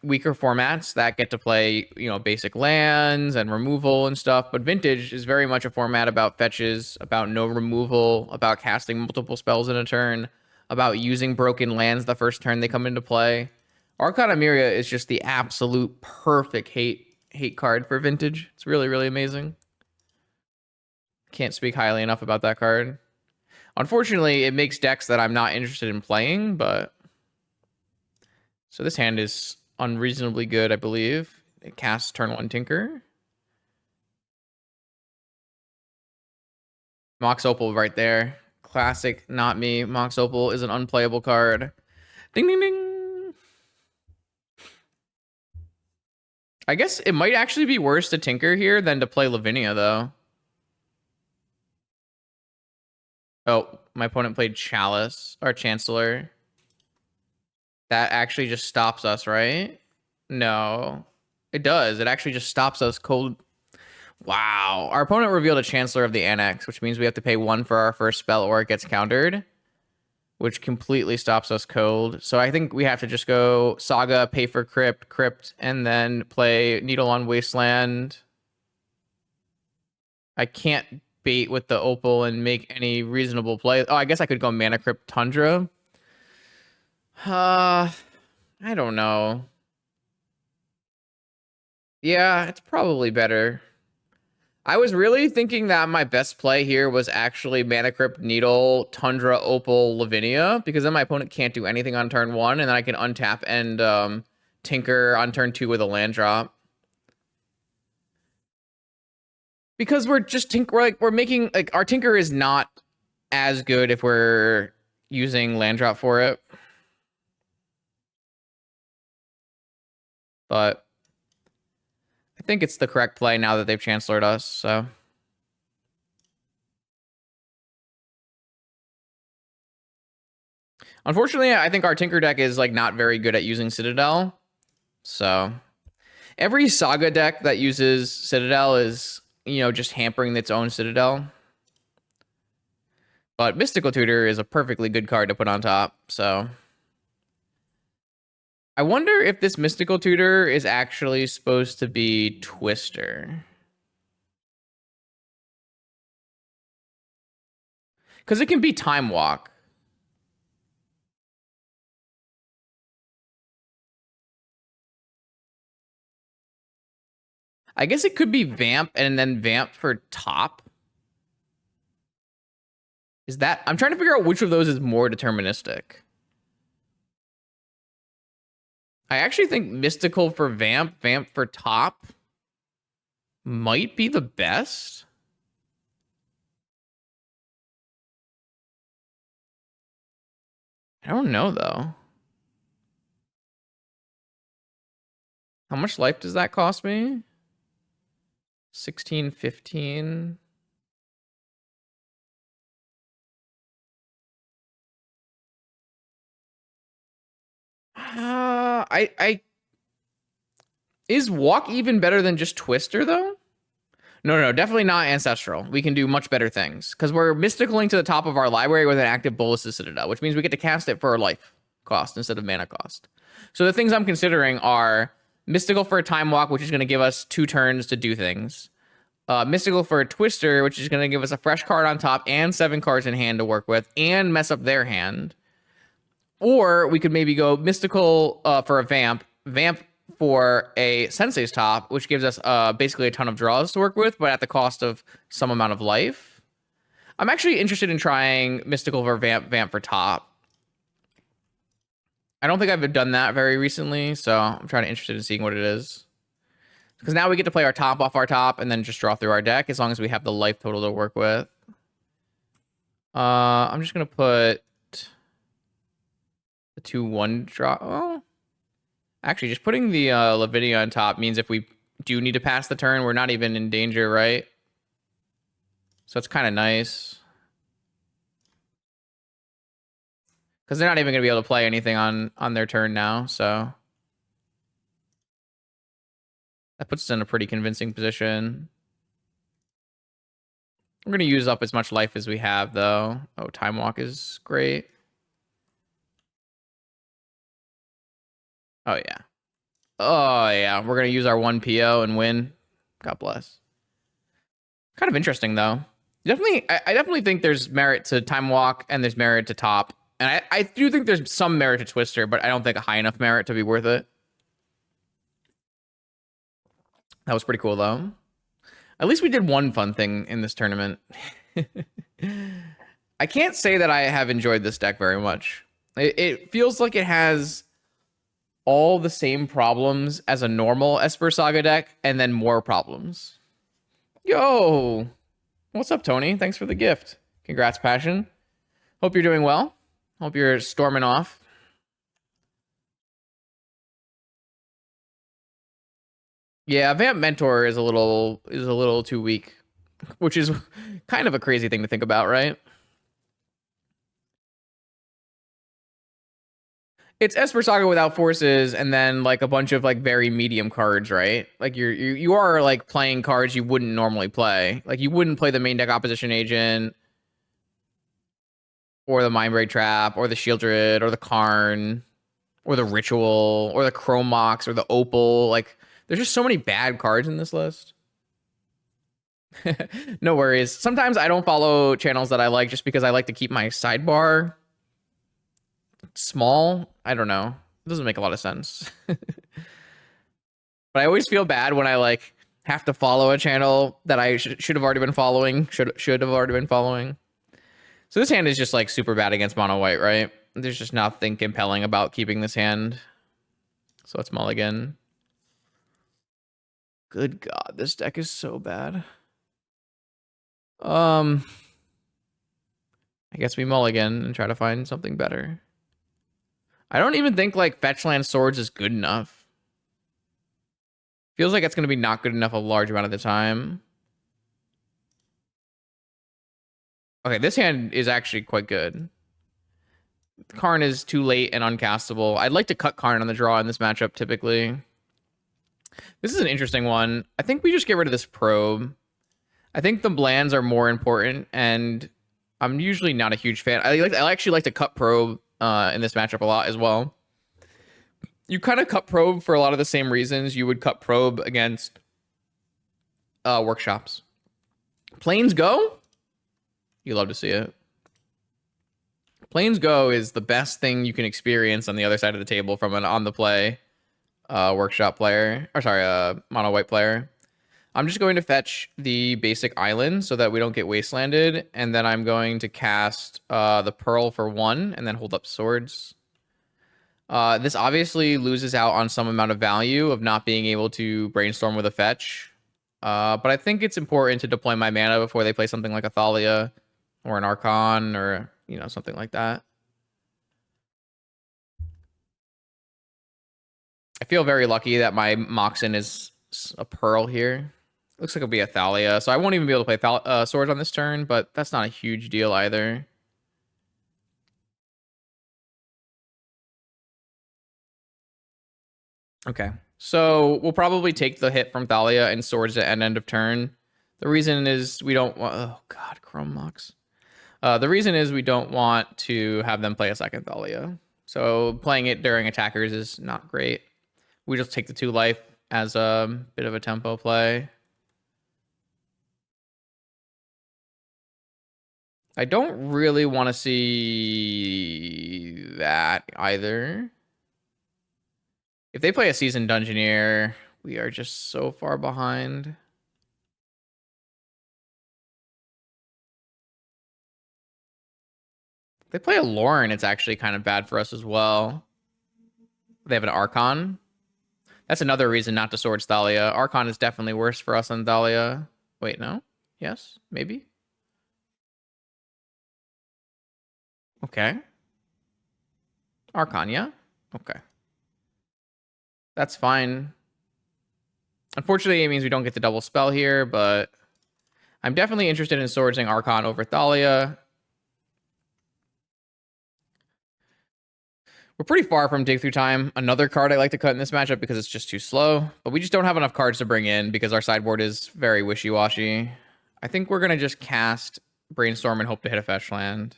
weaker formats that get to play, you know, basic lands and removal and stuff, but Vintage is very much a format about fetches, about no removal, about casting multiple spells in a turn, about using broken lands the first turn they come into play. Archon of Emeria is just the absolute perfect hate card for Vintage. It's really, really amazing. Can't speak highly enough about that card. Unfortunately, it makes decks that I'm not interested in playing, but... So this hand is unreasonably good, I believe. It casts turn 1 Tinker. Mox Opal right there. Classic, not me. Mox Opal is an unplayable card. Ding, ding, ding. I guess it might actually be worse to Tinker here than to play Lavinia, though. Oh, my opponent played Chalice, or Chancellor. That actually just stops us, right? No. It does. It actually just stops us cold. Wow. Our opponent revealed a Chancellor of the Annex, which means we have to pay 1 for our first spell or it gets countered, which completely stops us cold. So I think we have to just go Saga, pay for Crypt, and then play Needle on Wasteland. I can't bait with the Opal and make any reasonable play. Oh, I guess I could go Mana Crypt Tundra. I don't know. Yeah, it's probably better. I was really thinking that my best play here was actually Mana Crypt, Needle, Tundra, Opal, Lavinia, because then my opponent can't do anything on turn 1, and then I can untap and Tinker on turn 2 with a land drop. Because we're just we're making like our Tinker is not as good if we're using land drop for it. But I think it's the correct play now that they've Chancellored us, so. Unfortunately, I think our Tinker deck is like not very good at using Citadel. So every Saga deck that uses Citadel is, you know, just hampering its own Citadel. But Mystical Tutor is a perfectly good card to put on top, so. I wonder if this Mystical Tutor is actually supposed to be Twister. Because it can be Time Walk. I guess it could be Vamp and then Vamp for top. Is that... I'm trying to figure out which of those is more deterministic. I actually think Mystical for Vamp, Vamp for top might be the best. I don't know, though. How much life does that cost me? 16, 15. Is Walk even better than just Twister, though? No, definitely not Ancestral. We can do much better things because we're mysticaling to the top of our library with an active Bolas's Citadel, which means we get to cast it for a life cost instead of mana cost. So the things I'm considering are Mystical for a Time Walk, which is going to give us 2 turns to do things. Mystical for a Twister, which is going to give us a fresh card on top and 7 cards in hand to work with and mess up their hand. Or we could maybe go Mystical for a Vamp, Vamp for a Sensei's top, which gives us basically a ton of draws to work with, but at the cost of some amount of life. I'm actually interested in trying Mystical for Vamp, Vamp for top. I don't think I've done that very recently, so I'm interested in seeing what it is. Because now we get to play our top off our top and then just draw through our deck as long as we have the life total to work with. I'm just going to put the 2/1 draw. Oh. Actually, just putting the Lavinia on top means if we do need to pass the turn, we're not even in danger, right? So it's kind of nice. Because they're not even going to be able to play anything on their turn now, so. That puts us in a pretty convincing position. We're going to use up as much life as we have, though. Oh, Time Walk is great. Oh, yeah. Oh, yeah. We're going to use our 1 PO and win. God bless. Kind of interesting, though. I definitely think there's merit to Time Walk and there's merit to top. And I do think there's some merit to Twister, but I don't think a high enough merit to be worth it. That was pretty cool, though. At least we did one fun thing in this tournament. I can't say that I have enjoyed this deck very much. It feels like it has all the same problems as a normal Esper Saga deck, and then more problems. Yo! What's up, Tony? Thanks for the gift. Congrats, Passion. Hope you're doing well. Hope you're storming off. Yeah, Vamp Mentor is a little too weak, which is kind of a crazy thing to think about, right? It's Esper Saga without forces, and then like a bunch of like very medium cards, right? Like you are like playing cards you wouldn't normally play. Like you wouldn't play the main deck Opposition Agent, or the Mindbreak Trap, or the Shieldred, or the Karn, or the Ritual, or the Chrome Mox, or the Opal. Like there's just so many bad cards in this list. No worries. Sometimes I don't follow channels that I like just because I like to keep my sidebar small. I don't know. It doesn't make a lot of sense. But I always feel bad when I like have to follow a channel that I should have already been following. Should have already been following. So this hand is just like super bad against mono white, right? There's just nothing compelling about keeping this hand. So it's mulligan. Good God, this deck is so bad. I guess we mulligan and try to find something better. I don't even think like fetch land swords is good enough. Feels like it's going to be not good enough a large amount of the time. Okay, this hand is actually quite good. Karn is too late and uncastable. I'd like to cut Karn on the draw in this matchup typically. This is an interesting one. I think we just get rid of this probe. I think the blands are more important, and I'm usually not a huge fan. I actually like to cut probe in this matchup a lot as well. You kind of cut probe for a lot of the same reasons you would cut probe against workshops. Planes Go? You love to see it. Planes Go is the best thing you can experience on the other side of the table from an on-the-play workshop player. Or sorry, mono white player. I'm just going to fetch the basic island so that we don't get wastelanded, and then I'm going to cast the Pearl for 1 and then hold up swords. This obviously loses out on some amount of value of not being able to brainstorm with a fetch. But I think it's important to deploy my mana before they play something like a Thalia or an Archon or, you know, something like that. I feel very lucky that my Moxen is a Pearl here. Looks like it'll be a Thalia, so I won't even be able to play swords on this turn, but that's not a huge deal either. Okay, so we'll probably take the hit from Thalia and swords at end of turn. The reason is we don't want... Oh, God, Chrome Mox. The reason is we don't want to have them play a second Thalia. So playing it during attackers is not great. We just take the 2 life as a bit of a tempo play. I don't really want to see that either. If they play a Seasoned Dungeoneer, we are just so far behind. If they play a Lauren, it's actually kind of bad for us as well. They have an Archon. That's another reason not to Swords Thalia. Archon is definitely worse for us than Thalia. Wait, no? Yes? Maybe? Okay. Archon, yeah? Okay. That's fine. Unfortunately, it means we don't get the double spell here, but I'm definitely interested in swordsing Archon over Thalia. We're pretty far from Dig Through Time. Another card I like to cut in this matchup because it's just too slow. But we just don't have enough cards to bring in because our sideboard is very wishy-washy. I think we're going to just cast Brainstorm and hope to hit a fetch land.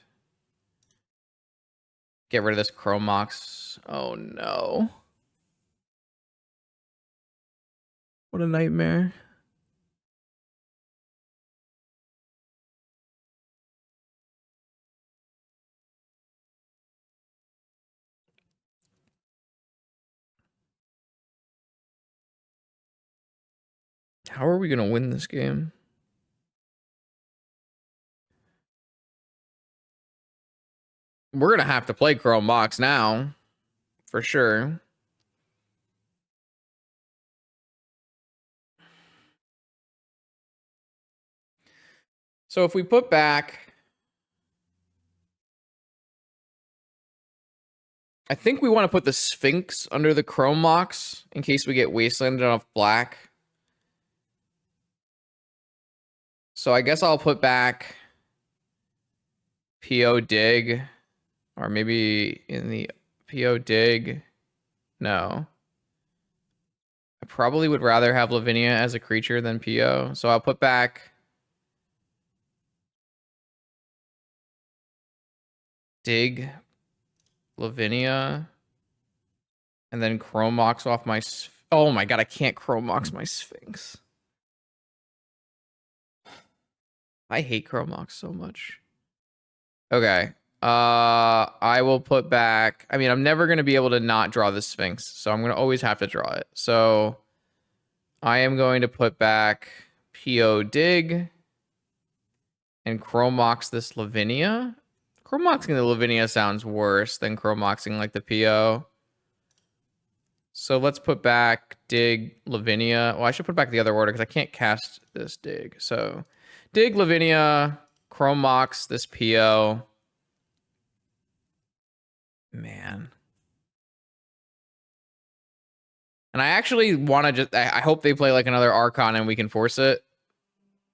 Get rid of this Chrome Mox. Oh, no. What a nightmare. How are we going to win this game? We're going to have to play Chrome Mox now. For sure. So if we put back... I think we want to put the Sphinx under the Chrome Mox in case we get wastelanded off black. So I guess I'll put back PO Dig, or maybe in the PO dig. No. I probably would rather have Lavinia as a creature than PO. So I'll put back dig Lavinia. And then Chrome Mox off my... Oh my god, I can't Chrome Mox my Sphinx. I hate Chrome Mox so much. Okay. I will put back... I mean, I'm never going to be able to not draw the Sphinx. So I'm going to always have to draw it. So I am going to put back PO Dig and Chrome Mox this Lavinia. Chrome Moxing the Lavinia sounds worse than Chrome Moxing like the PO. So let's put back dig Lavinia. Well, I should put back the other order because I can't cast this dig. So dig Lavinia, Chrome Mox this PO. Man. And I actually want to just... I hope they play like another Archon and we can force it.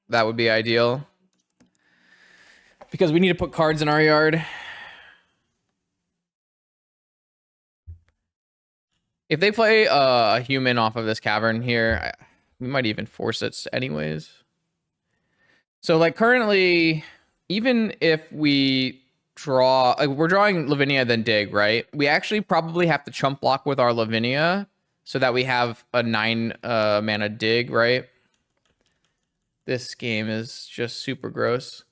That would be ideal. Because we need to put cards in our yard. If they play a human off of this cavern here, we might even force it anyways. So like currently, even if we draw, like we're drawing Lavinia then dig, right? We actually probably have to chump block with our Lavinia so that we have a 9 mana dig, right? This game is just super gross.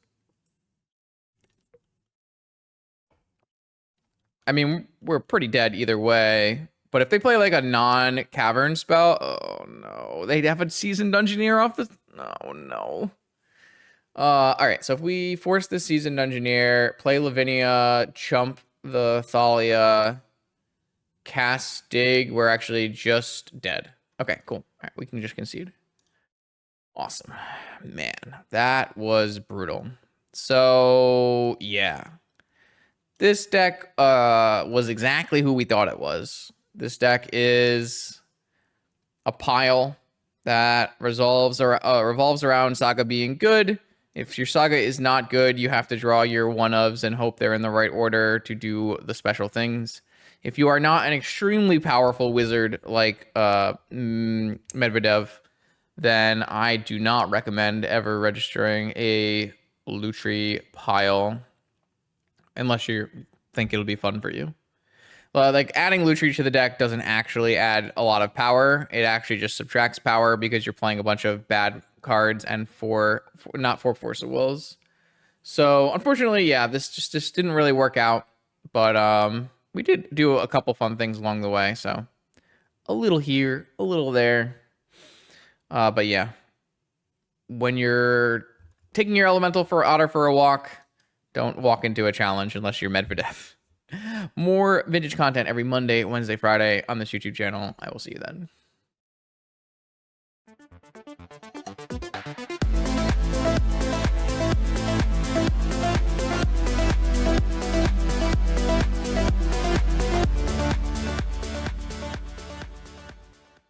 I mean, we're pretty dead either way. But if they play like a non-cavern spell, oh no. They'd have a Seasoned Dungeoneer off the... Oh no. All right, so if we force the Seasoned Dungeoneer, play Lavinia, chump the Thalia, cast dig, we're actually just dead. Okay, cool. All right, we can just concede. Awesome. Man, that was brutal. So, yeah. This deck was exactly who we thought it was. This deck is a pile that revolves around Saga being good. If your Saga is not good, you have to draw your one-ofs and hope they're in the right order to do the special things. If you are not an extremely powerful wizard like Medvedev, then I do not recommend ever registering a Lutri pile unless you think it'll be fun for you. Like adding Lutri to the deck doesn't actually add a lot of power. It actually just subtracts power because you're playing a bunch of bad cards and not four Force of Wills. So unfortunately, yeah, this just didn't really work out. But we did do a couple fun things along the way. So a little here, a little there. But yeah, when you're taking your elemental for Otter for a walk, don't walk into a challenge unless you're Medvedev. More vintage content every Monday, Wednesday, Friday on this YouTube channel. I will see you then.